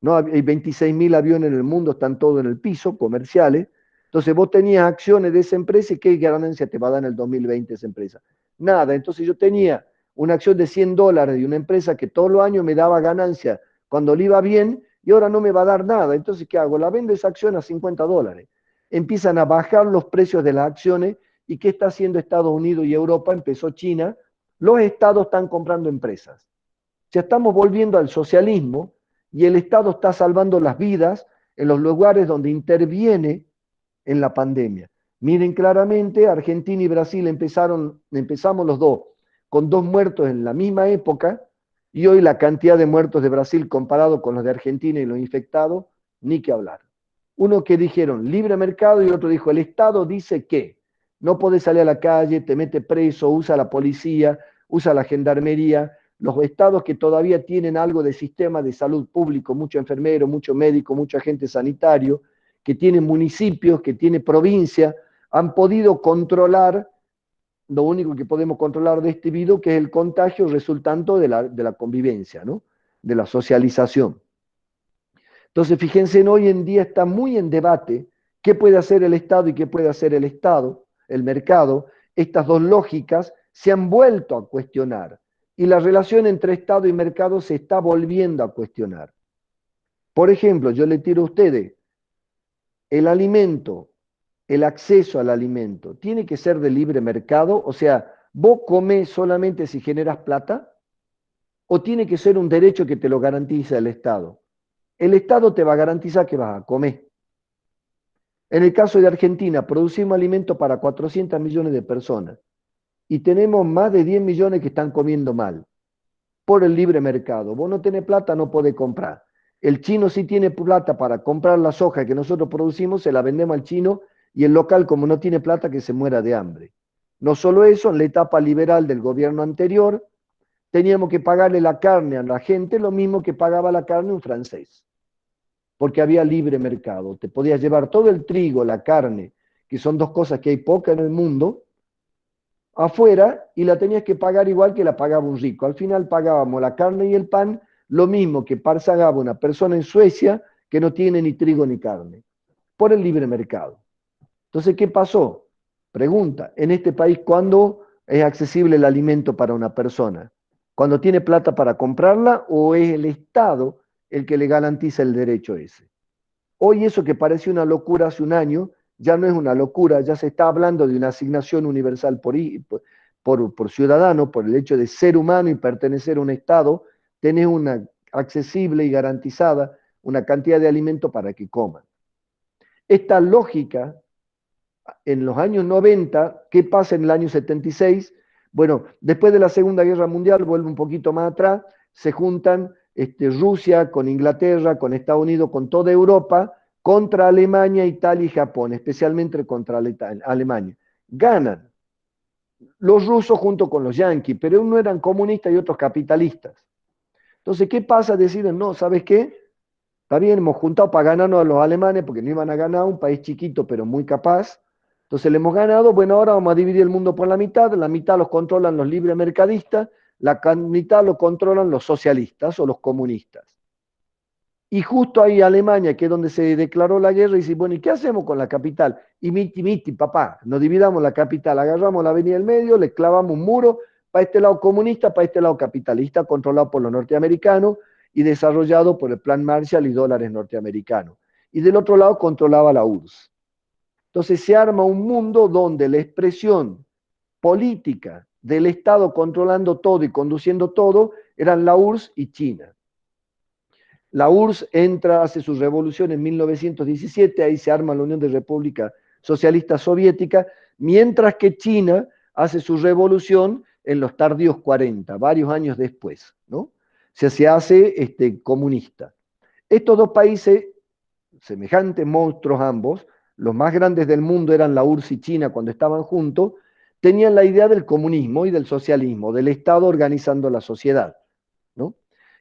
¿no? Hay 26.000 aviones en el mundo, están todos en el piso, comerciales. Entonces vos tenías acciones de esa empresa y ¿qué ganancia te va a dar en el 2020 esa empresa? Nada. Entonces yo tenía una acción de $100 de una empresa que todos los años me daba ganancia cuando le iba bien y ahora no me va a dar nada. Entonces, ¿qué hago? La vendo esa acción a $50. Empiezan a bajar los precios de las acciones. ¿Y qué está haciendo Estados Unidos y Europa? Empezó China. Los estados están comprando empresas. Ya estamos volviendo al socialismo y el Estado está salvando las vidas en los lugares donde interviene en la pandemia. Miren claramente, Argentina y Brasil empezamos los dos con 2 muertos en la misma época, y hoy la cantidad de muertos de Brasil comparado con los de Argentina y los infectados, ni que hablar. Uno que dijeron libre mercado y otro dijo el Estado dice que no podés salir a la calle, te mete preso, usa la policía, usa la gendarmería. Los estados que todavía tienen algo de sistema de salud público, mucho enfermero, mucho médico, mucho agente sanitario, que tiene municipios, que tiene provincias, han podido controlar lo único que podemos controlar de este virus, que es el contagio resultante de la convivencia, ¿no? De la socialización. Entonces, fíjense, hoy en día está muy en debate qué puede hacer el Estado y qué puede hacer el Estado, el mercado. Estas dos lógicas se han vuelto a cuestionar y la relación entre Estado y mercado se está volviendo a cuestionar. Por ejemplo, yo le tiro a ustedes, el alimento, el acceso al alimento, ¿tiene que ser de libre mercado? O sea, ¿vos comés solamente si generas plata? ¿O tiene que ser un derecho que te lo garantiza el Estado? El Estado te va a garantizar que vas a comer. En el caso de Argentina, producimos alimentos para 400 millones de personas y tenemos más de 10 millones que están comiendo mal por el libre mercado. Vos no tenés plata, no podés comprar. El chino sí tiene plata para comprar la soja que nosotros producimos, se la vendemos al chino y el local, como no tiene plata, que se muera de hambre. No solo eso, en la etapa liberal del gobierno anterior, teníamos que pagarle la carne a la gente lo mismo que pagaba la carne un francés, porque había libre mercado. Te podías llevar todo el trigo, la carne, que son dos cosas que hay poca en el mundo, afuera y la tenías que pagar igual que la pagaba un rico. Al final pagábamos la carne y el pan lo mismo que pagaba una persona en Suecia que no tiene ni trigo ni carne, por el libre mercado. Entonces, ¿qué pasó? Pregunta, en este país, ¿cuándo es accesible el alimento para una persona? ¿Cuando tiene plata para comprarla o es el Estado el que le garantiza el derecho ese? Hoy eso que parecía una locura hace un año, ya no es una locura, ya se está hablando de una asignación universal por ciudadano, por el hecho de ser humano y pertenecer a un Estado, tenés una accesible y garantizada una cantidad de alimento para que coman. Esta lógica, en los años 90, ¿qué pasa en el año 76? Bueno, después de la Segunda Guerra Mundial, vuelve un poquito más atrás, se juntan Rusia con Inglaterra, con Estados Unidos, con toda Europa, contra Alemania, Italia y Japón, especialmente contra Alemania. Ganan los rusos junto con los yanquis, pero uno eran comunistas y otros capitalistas. Entonces, ¿qué pasa? Deciden, no, ¿sabes qué? Está bien, hemos juntado para ganarnos a los alemanes porque no iban a ganar, un país chiquito pero muy capaz. Entonces le hemos ganado, bueno, ahora vamos a dividir el mundo por la mitad los controlan los libres mercadistas, la mitad lo controlan los socialistas o los comunistas. Y justo ahí Alemania, que es donde se declaró la guerra, dice, bueno, ¿y qué hacemos con la capital? Y miti, papá, nos dividamos la capital, agarramos la avenida del medio, le clavamos un muro, para este lado comunista, para este lado capitalista, controlado por los norteamericanos y desarrollado por el Plan Marshall y dólares norteamericanos. Y del otro lado controlaba la URSS. Entonces se arma un mundo donde la expresión política del Estado controlando todo y conduciendo todo eran la URSS y China. La URSS entra, hace su revolución en 1917, ahí se arma la Unión de República Socialista Soviética, mientras que China hace su revolución en los tardíos 40, varios años después, ¿no? Se hace comunista. Estos dos países, semejantes monstruos ambos, los más grandes del mundo eran la URSS y China cuando estaban juntos, tenían la idea del comunismo y del socialismo, del Estado organizando la sociedad, ¿no?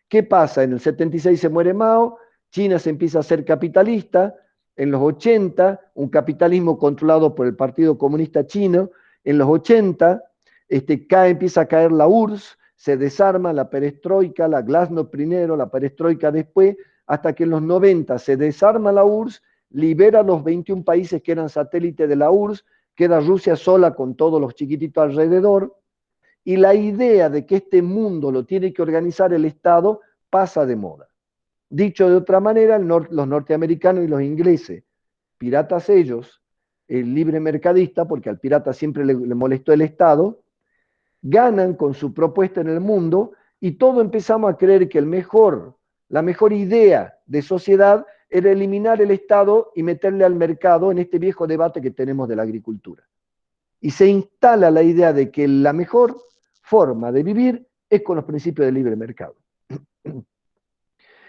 ¿Qué pasa? En el 76 se muere Mao, China se empieza a ser capitalista, en los 80 un capitalismo controlado por el Partido Comunista Chino, en los 80 empieza a caer la URSS, se desarma la perestroika, la glasnost primero, la perestroika después, hasta que en los 90 se desarma la URSS, libera los 21 países que eran satélites de la URSS, queda Rusia sola con todos los chiquititos alrededor, y la idea de que este mundo lo tiene que organizar el Estado pasa de moda. Dicho de otra manera, los norteamericanos y los ingleses, piratas ellos, el libre mercadista, porque al pirata siempre le molestó el Estado, ganan con su propuesta en el mundo y todos empezamos a creer que la mejor idea de sociedad era eliminar el Estado y meterle al mercado en este viejo debate que tenemos de la agricultura. Y se instala la idea de que la mejor forma de vivir es con los principios del libre mercado.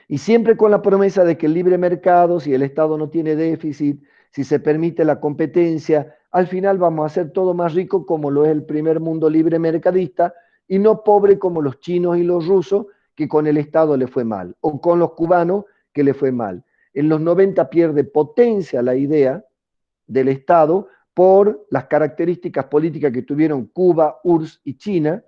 Y siempre con la promesa de que el libre mercado, si el Estado no tiene déficit, si se permite la competencia, al final vamos a hacer todo más rico como lo es el primer mundo libre mercadista y no pobre como los chinos y los rusos que con el Estado le fue mal, o con los cubanos que le fue mal. En los 90 pierde potencia la idea del Estado por las características políticas que tuvieron Cuba, URSS y China.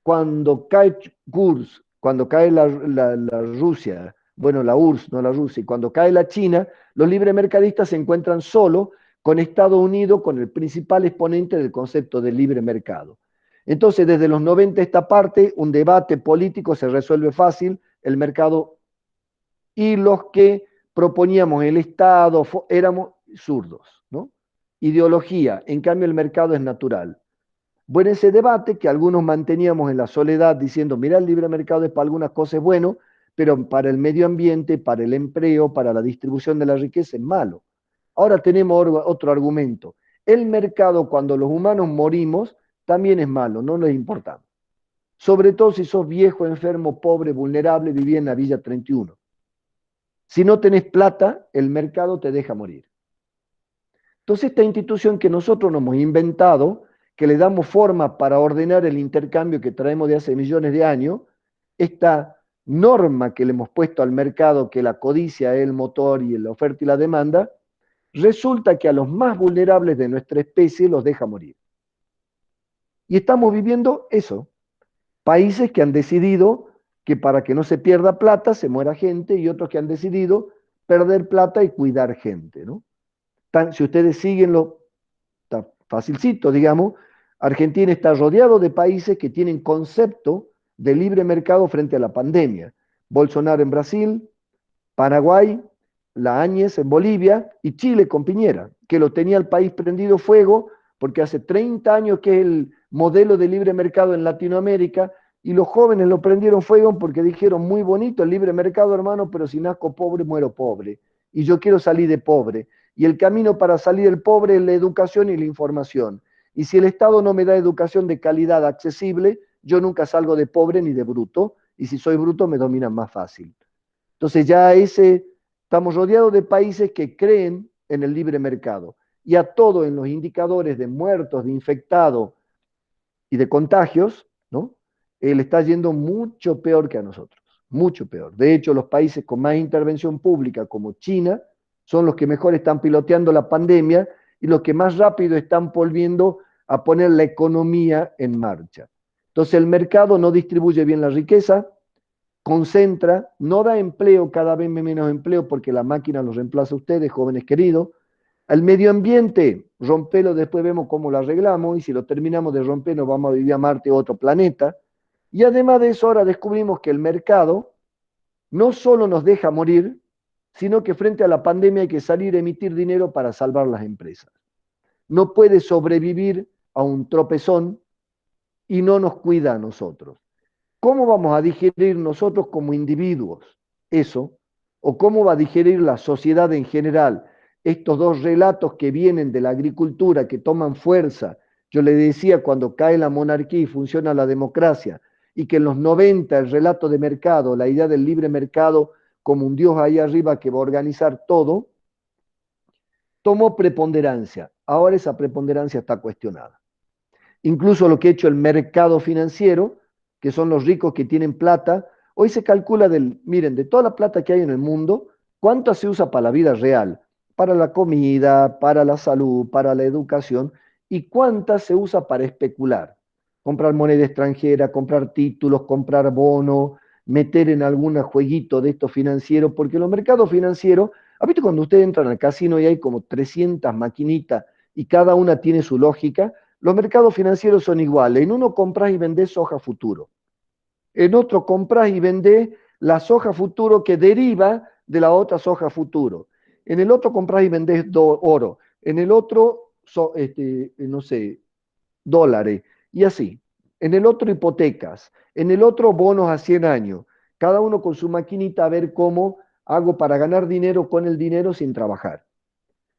Cuando cae URSS, cuando cae la Rusia, bueno, la URSS, no la Rusia, y cuando cae la China, los libremercadistas se encuentran solo con Estados Unidos, con el principal exponente del concepto de libre mercado. Entonces, desde los 90 esta parte, un debate político se resuelve fácil, el mercado y los que proponíamos el Estado éramos zurdos, ¿no? Ideología, en cambio el mercado es natural. Bueno, ese debate que algunos manteníamos en la soledad diciendo, mira, el libre mercado es para algunas cosas bueno, pero para el medio ambiente, para el empleo, para la distribución de la riqueza es malo. Ahora tenemos otro argumento. El mercado, cuando los humanos morimos, también es malo, no nos importa. Sobre todo si sos viejo, enfermo, pobre, vulnerable, vivís en la Villa 31. Si no tenés plata, el mercado te deja morir. Entonces, esta institución que nosotros nos hemos inventado, que le damos forma para ordenar el intercambio que traemos de hace millones de años, esta norma que le hemos puesto al mercado, que la codicia es el motor y la oferta y la demanda, resulta que a los más vulnerables de nuestra especie los deja morir. Y estamos viviendo eso. Países que han decidido que para que no se pierda plata se muera gente y otros que han decidido perder plata y cuidar gente, ¿no? Si ustedes siguen lo está facilcito, digamos, Argentina está rodeado de países que tienen concepto de libre mercado frente a la pandemia. Bolsonaro en Brasil, Paraguay, la Áñez en Bolivia y Chile con Piñera, que lo tenía el país prendido fuego porque hace 30 años que es el modelo de libre mercado en Latinoamérica y los jóvenes lo prendieron fuego porque dijeron muy bonito el libre mercado, hermano, pero si nazco pobre, muero pobre. Y yo quiero salir de pobre. Y el camino para salir del pobre es la educación y la información. Y si el Estado no me da educación de calidad accesible, yo nunca salgo de pobre ni de bruto. Y si soy bruto, me dominan más fácil. Entonces ya estamos rodeados de países que creen en el libre mercado. Y a todo en los indicadores de muertos, de infectados y de contagios, ¿no? Le está yendo mucho peor que a nosotros, mucho peor. De hecho, los países con más intervención pública, como China, son los que mejor están piloteando la pandemia y los que más rápido están volviendo a poner la economía en marcha. Entonces, el mercado no distribuye bien la riqueza, concentra, no da empleo, cada vez menos empleo porque la máquina los reemplaza a ustedes, jóvenes queridos. Al medio ambiente, rompelo, después vemos cómo lo arreglamos y si lo terminamos de romper nos vamos a vivir a Marte o otro planeta. Y además de eso, ahora descubrimos que el mercado no solo nos deja morir, sino que frente a la pandemia hay que salir a emitir dinero para salvar las empresas. No puede sobrevivir a un tropezón y no nos cuida a nosotros. ¿Cómo vamos a digerir nosotros como individuos eso? ¿O cómo va a digerir la sociedad en general estos dos relatos que vienen de la agricultura, que toman fuerza? Yo le decía cuando cae la monarquía y funciona la democracia, y que en los 90 el relato de mercado, la idea del libre mercado como un Dios ahí arriba que va a organizar todo, tomó preponderancia. Ahora esa preponderancia está cuestionada. Incluso lo que ha hecho el mercado financiero, que son los ricos que tienen plata, hoy se calcula miren, de toda la plata que hay en el mundo, ¿cuánto se usa para la vida real? Para la comida, para la salud, para la educación, y cuánta se usa para especular. Comprar moneda extranjera, comprar títulos, comprar bonos, meter en algún jueguito de estos financieros, porque los mercados financieros, ¿ha visto cuando ustedes entran al casino y hay como 300 maquinitas y cada una tiene su lógica? Los mercados financieros son iguales. En uno compras y vendés soja futuro. En otro compras y vendés la soja futuro que deriva de la otra soja futuro. En el otro compras y vendés oro. En el otro, no sé, dólares. Y así. En el otro hipotecas. En el otro bonos a 100 años. Cada uno con su maquinita a ver cómo hago para ganar dinero con el dinero sin trabajar.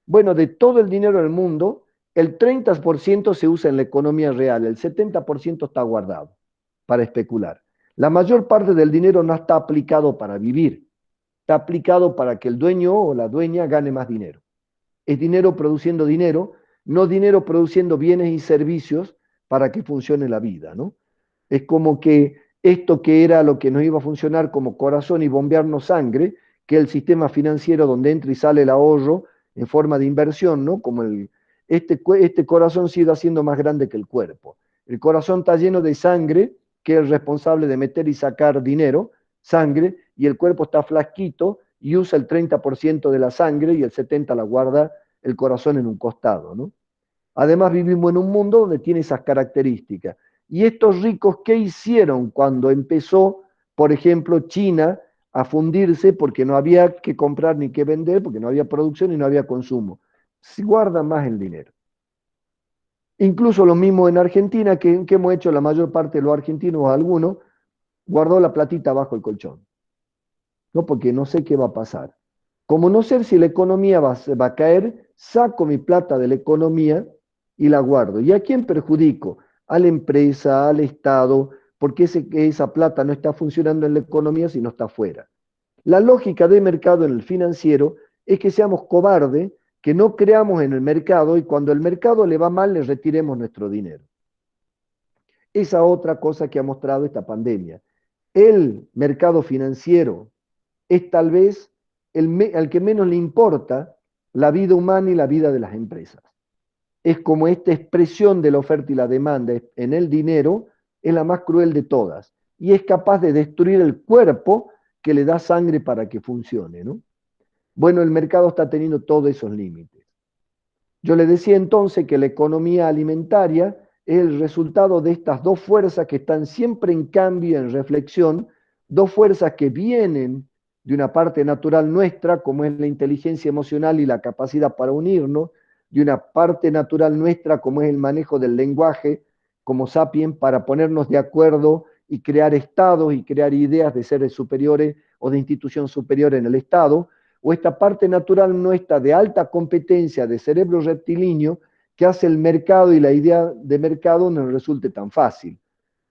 Bueno, de todo el dinero del mundo, el 30% se usa en la economía real, el 70% está guardado para especular. La mayor parte del dinero no está aplicado para vivir, está aplicado para que el dueño o la dueña gane más dinero. Es dinero produciendo dinero, no dinero produciendo bienes y servicios para que funcione la vida, ¿no? Es como que esto que era lo que nos iba a funcionar como corazón y bombearnos sangre, que el sistema financiero donde entra y sale el ahorro en forma de inversión, ¿no? Como este corazón se ha ido haciendo más grande que el cuerpo. El corazón está lleno de sangre, que es el responsable de meter y sacar dinero, sangre, y el cuerpo está flasquito y usa el 30% de la sangre y el 70% la guarda el corazón en un costado, ¿no? Además vivimos en un mundo donde tiene esas características. Y estos ricos, ¿qué hicieron cuando empezó, por ejemplo, China a fundirse porque no había que comprar ni que vender, porque no había producción y no había consumo? Se guardan más el dinero. Incluso lo mismo en Argentina, que hemos hecho la mayor parte de los argentinos o algunos, guardó la platita bajo el colchón, ¿no? Porque no sé qué va a pasar. Como no sé si la economía va a caer, saco mi plata de la economía y la guardo. ¿Y a quién perjudico? A la empresa, al Estado, porque esa plata no está funcionando en la economía si no está afuera. La lógica de mercado en el financiero es que seamos cobardes, que no creamos en el mercado y cuando el mercado le va mal le retiremos nuestro dinero. Esa otra cosa que ha mostrado esta pandemia. El mercado financiero es tal vez al que menos le importa la vida humana y la vida de las empresas. Es como esta expresión de la oferta y la demanda en el dinero es la más cruel de todas y es capaz de destruir el cuerpo que le da sangre para que funcione, ¿no? Bueno, el mercado está teniendo todos esos límites. Yo le decía entonces que la economía alimentaria es el resultado de estas dos fuerzas que están siempre en cambio, en reflexión, dos fuerzas que vienen de una parte natural nuestra, como es la inteligencia emocional y la capacidad para unirnos, de una parte natural nuestra, como es el manejo del lenguaje, como sapiens, para ponernos de acuerdo y crear estados y crear ideas de seres superiores o de institución superior en el Estado, o esta parte natural nuestra de alta competencia de cerebro rectilíneo que hace el mercado y la idea de mercado no nos resulte tan fácil.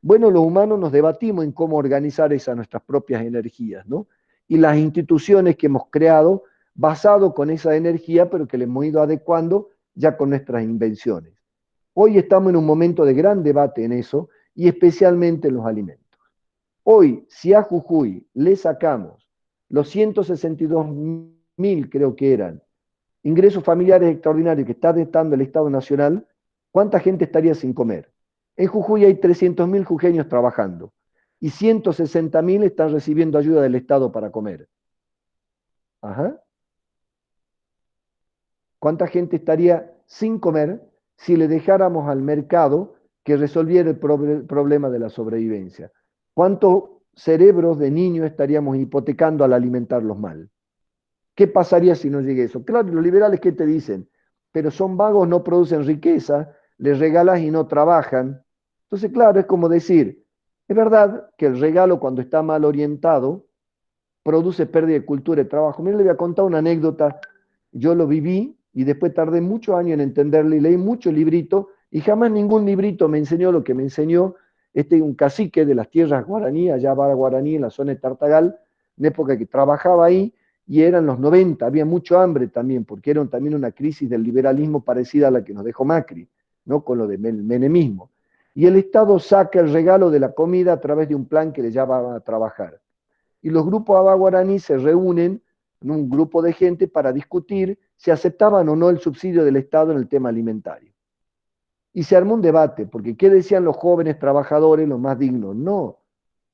Bueno, los humanos nos debatimos en cómo organizar esas nuestras propias energías, ¿no? Y las instituciones que hemos creado basado con esa energía, pero que le hemos ido adecuando ya con nuestras invenciones. Hoy estamos en un momento de gran debate en eso y especialmente en los alimentos. Hoy, si a Jujuy le sacamos los 162.000, creo que eran, ingresos familiares extraordinarios que está dando el Estado Nacional, ¿cuánta gente estaría sin comer? En Jujuy hay 300.000 jujeños trabajando y 160.000 están recibiendo ayuda del Estado para comer. Ajá. ¿Cuánta gente estaría sin comer si le dejáramos al mercado que resolviera el problema de la sobrevivencia? ¿Cuántos cerebros de niños estaríamos hipotecando al alimentarlos mal? ¿Qué pasaría si no llegue eso? Claro, los liberales, ¿qué te dicen? Pero son vagos, no producen riqueza, les regalas y no trabajan. Entonces, claro, es como decir, es verdad que el regalo cuando está mal orientado produce pérdida de cultura y trabajo. Miren, le voy a contar una anécdota. Yo lo viví y después tardé muchos años en entenderlo y leí muchos libritos y jamás ningún librito me enseñó lo que me enseñó un cacique de las tierras guaraní, allá va Guaraní, en la zona de Tartagal, en época que trabajaba ahí y eran los 90, había mucho hambre también, porque era también una crisis del liberalismo parecida a la que nos dejó Macri, ¿no? Con lo del menemismo. Y el Estado saca el regalo de la comida a través de un plan que le llama a trabajar y los grupos abaguaraní se reúnen en un grupo de gente para discutir si aceptaban o no el subsidio del Estado en el tema alimentario. Y se armó un debate, porque ¿qué decían los jóvenes trabajadores, los más dignos? No,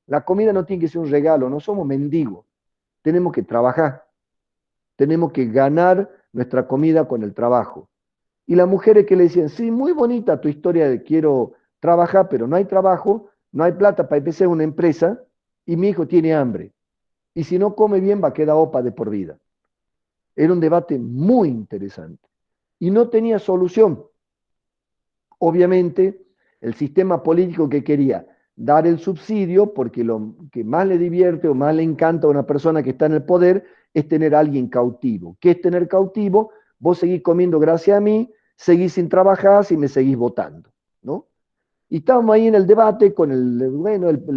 la comida no tiene que ser un regalo, no somos mendigos, tenemos que trabajar, tenemos que ganar nuestra comida con el trabajo. Y las mujeres que le decían, sí, muy bonita tu historia de quiero trabajar, pero no hay trabajo, no hay plata para empezar una empresa y mi hijo tiene hambre y si no come bien va a quedar OPA de por vida. Era un debate muy interesante y no tenía solución. Obviamente, el sistema político que quería dar el subsidio, porque lo que más le divierte o más le encanta a una persona que está en el poder es tener a alguien cautivo. ¿Qué es tener cautivo? Vos seguís comiendo gracias a mí, seguís sin trabajar y me seguís votando, ¿no? Y estábamos ahí en el debate con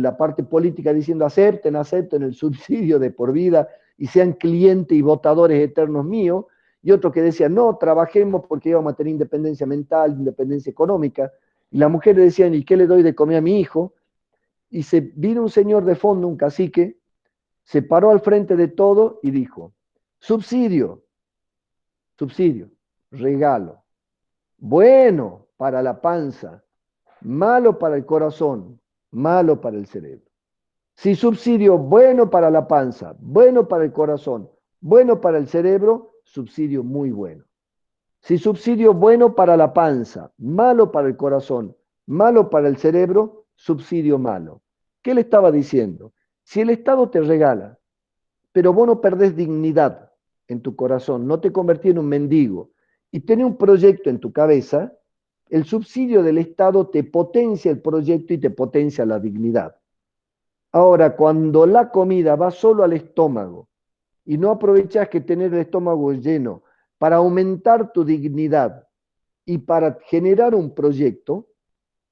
la parte política diciendo acepten el subsidio de por vida y sean clientes y votadores eternos míos, y otros que decían, no, trabajemos porque íbamos a tener independencia mental, independencia económica, y las mujeres decían, ¿y qué le doy de comer a mi hijo? Y se vino un señor de fondo, un cacique, se paró al frente de todo y dijo, subsidio, subsidio, regalo, bueno para la panza, malo para el corazón, malo para el cerebro. Si subsidio bueno para la panza, bueno para el corazón, bueno para el cerebro, subsidio muy bueno. Si subsidio bueno para la panza, malo para el corazón, malo para el cerebro, subsidio malo. ¿Qué le estaba diciendo? Si el Estado te regala, pero vos no perdés dignidad en tu corazón, no te convertís en un mendigo y tenés un proyecto en tu cabeza, el subsidio del Estado te potencia el proyecto y te potencia la dignidad. Ahora, cuando la comida va solo al estómago y no aprovechas que tener el estómago lleno para aumentar tu dignidad y para generar un proyecto,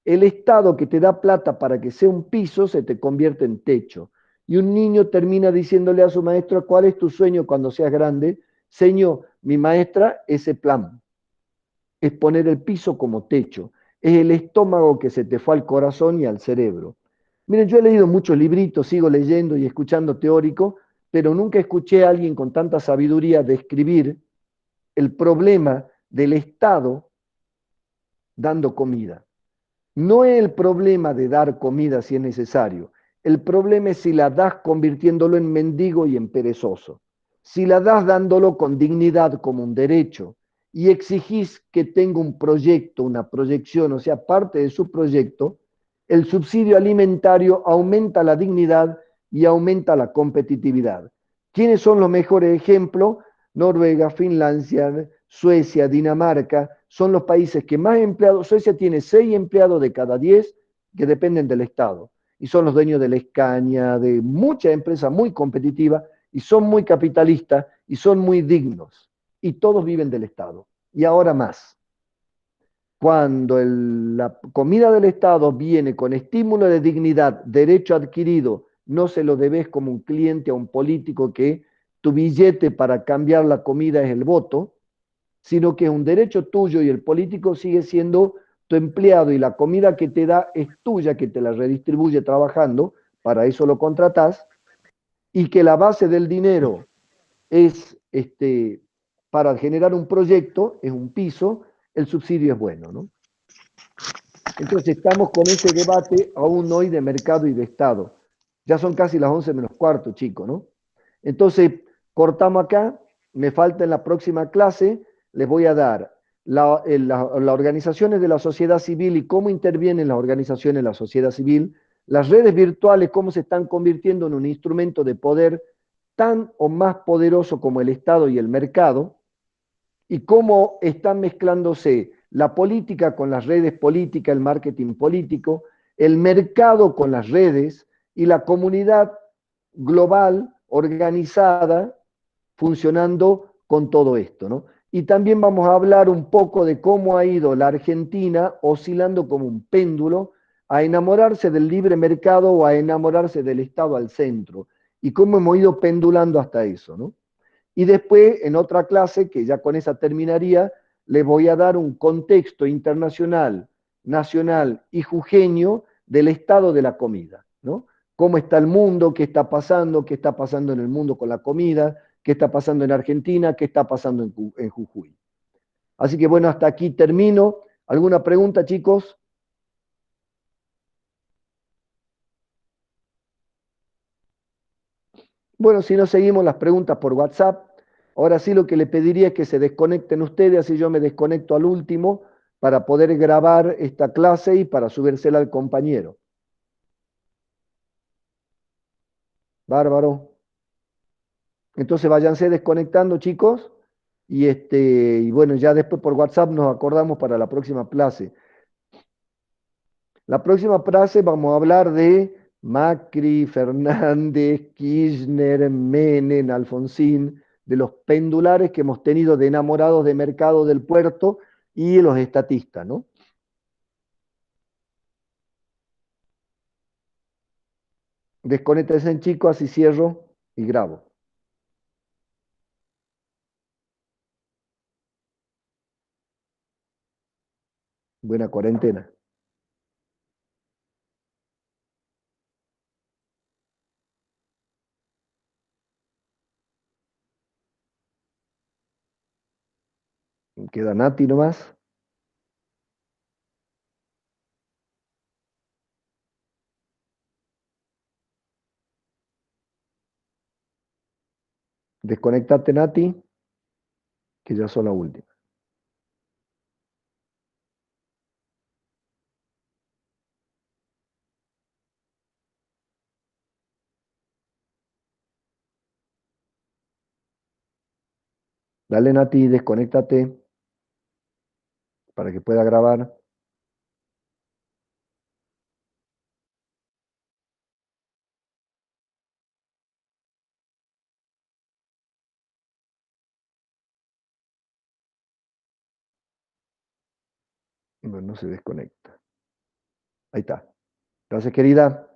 el Estado que te da plata para que sea un piso se te convierte en techo. Y un niño termina diciéndole a su maestra, ¿cuál es tu sueño cuando seas grande? Señor, mi maestra, ese plan es poner el piso como techo. Es el estómago que se te fue al corazón y al cerebro. Miren, yo he leído muchos libritos, sigo leyendo y escuchando teórico, pero nunca escuché a alguien con tanta sabiduría describir el problema del Estado dando comida. No es el problema de dar comida si es necesario. El problema es si la das convirtiéndolo en mendigo y en perezoso. Si la das dándolo con dignidad como un derecho y exigís que tenga un proyecto, una proyección, o sea, parte de su proyecto, el subsidio alimentario aumenta la dignidad y aumenta la competitividad. ¿Quiénes son los mejores ejemplos? Noruega, Finlandia, Suecia, Dinamarca, son los países que más empleados, Suecia tiene 6 empleados de cada 10 que dependen del Estado y son los dueños de la Escaña, de muchas empresas muy competitivas y son muy capitalistas y son muy dignos y todos viven del Estado. Y ahora más, cuando la comida del Estado viene con estímulo de dignidad, derecho adquirido, no se lo debes como un cliente a un político que tu billete para cambiar la comida es el voto, sino que es un derecho tuyo y el político sigue siendo tu empleado y la comida que te da es tuya, que te la redistribuye trabajando, para eso lo contratás, y que la base del dinero es para generar un proyecto, es un piso, el subsidio es bueno, ¿no? Entonces estamos con ese debate aún hoy de mercado y de Estado. Ya son casi las 11 menos cuarto, chicos, ¿no? Entonces, cortamos acá, me falta en la próxima clase, les voy a dar las organizaciones de la sociedad civil y cómo intervienen las organizaciones de la sociedad civil, las redes virtuales, cómo se están convirtiendo en un instrumento de poder tan o más poderoso como el Estado y el mercado, y cómo están mezclándose la política con las redes políticas, el marketing político, el mercado con las redes y la comunidad global organizada funcionando con todo esto, ¿no? Y también vamos a hablar un poco de cómo ha ido la Argentina oscilando como un péndulo a enamorarse del libre mercado o a enamorarse del Estado al centro y cómo hemos ido pendulando hasta eso, ¿no? Y después, en otra clase, que ya con esa terminaría, les voy a dar un contexto internacional, nacional y jujeño del estado de la comida, ¿no? Cómo está el mundo, qué está pasando en el mundo con la comida, qué está pasando en Argentina, qué está pasando en Jujuy. Así que bueno, hasta aquí termino. ¿Alguna pregunta, chicos? Bueno, si no seguimos las preguntas por WhatsApp, ahora sí lo que le pediría es que se desconecten ustedes, así yo me desconecto al último para poder grabar esta clase y para subírsela al compañero. Bárbaro. Entonces váyanse desconectando, chicos, y bueno, ya después por WhatsApp nos acordamos para la próxima clase. La próxima clase vamos a hablar de Macri, Fernández, Kirchner, Menem, Alfonsín, de los pendulares que hemos tenido de enamorados de mercado del puerto y de los estatistas, ¿no? Desconéctense, chicos, así cierro y grabo. Buena cuarentena. Queda Nati nomás. Desconectate, Nati, que ya son la última. Dale, Nati, desconéctate para que pueda grabar. Bueno, no se desconecta. Ahí está. Gracias, querida.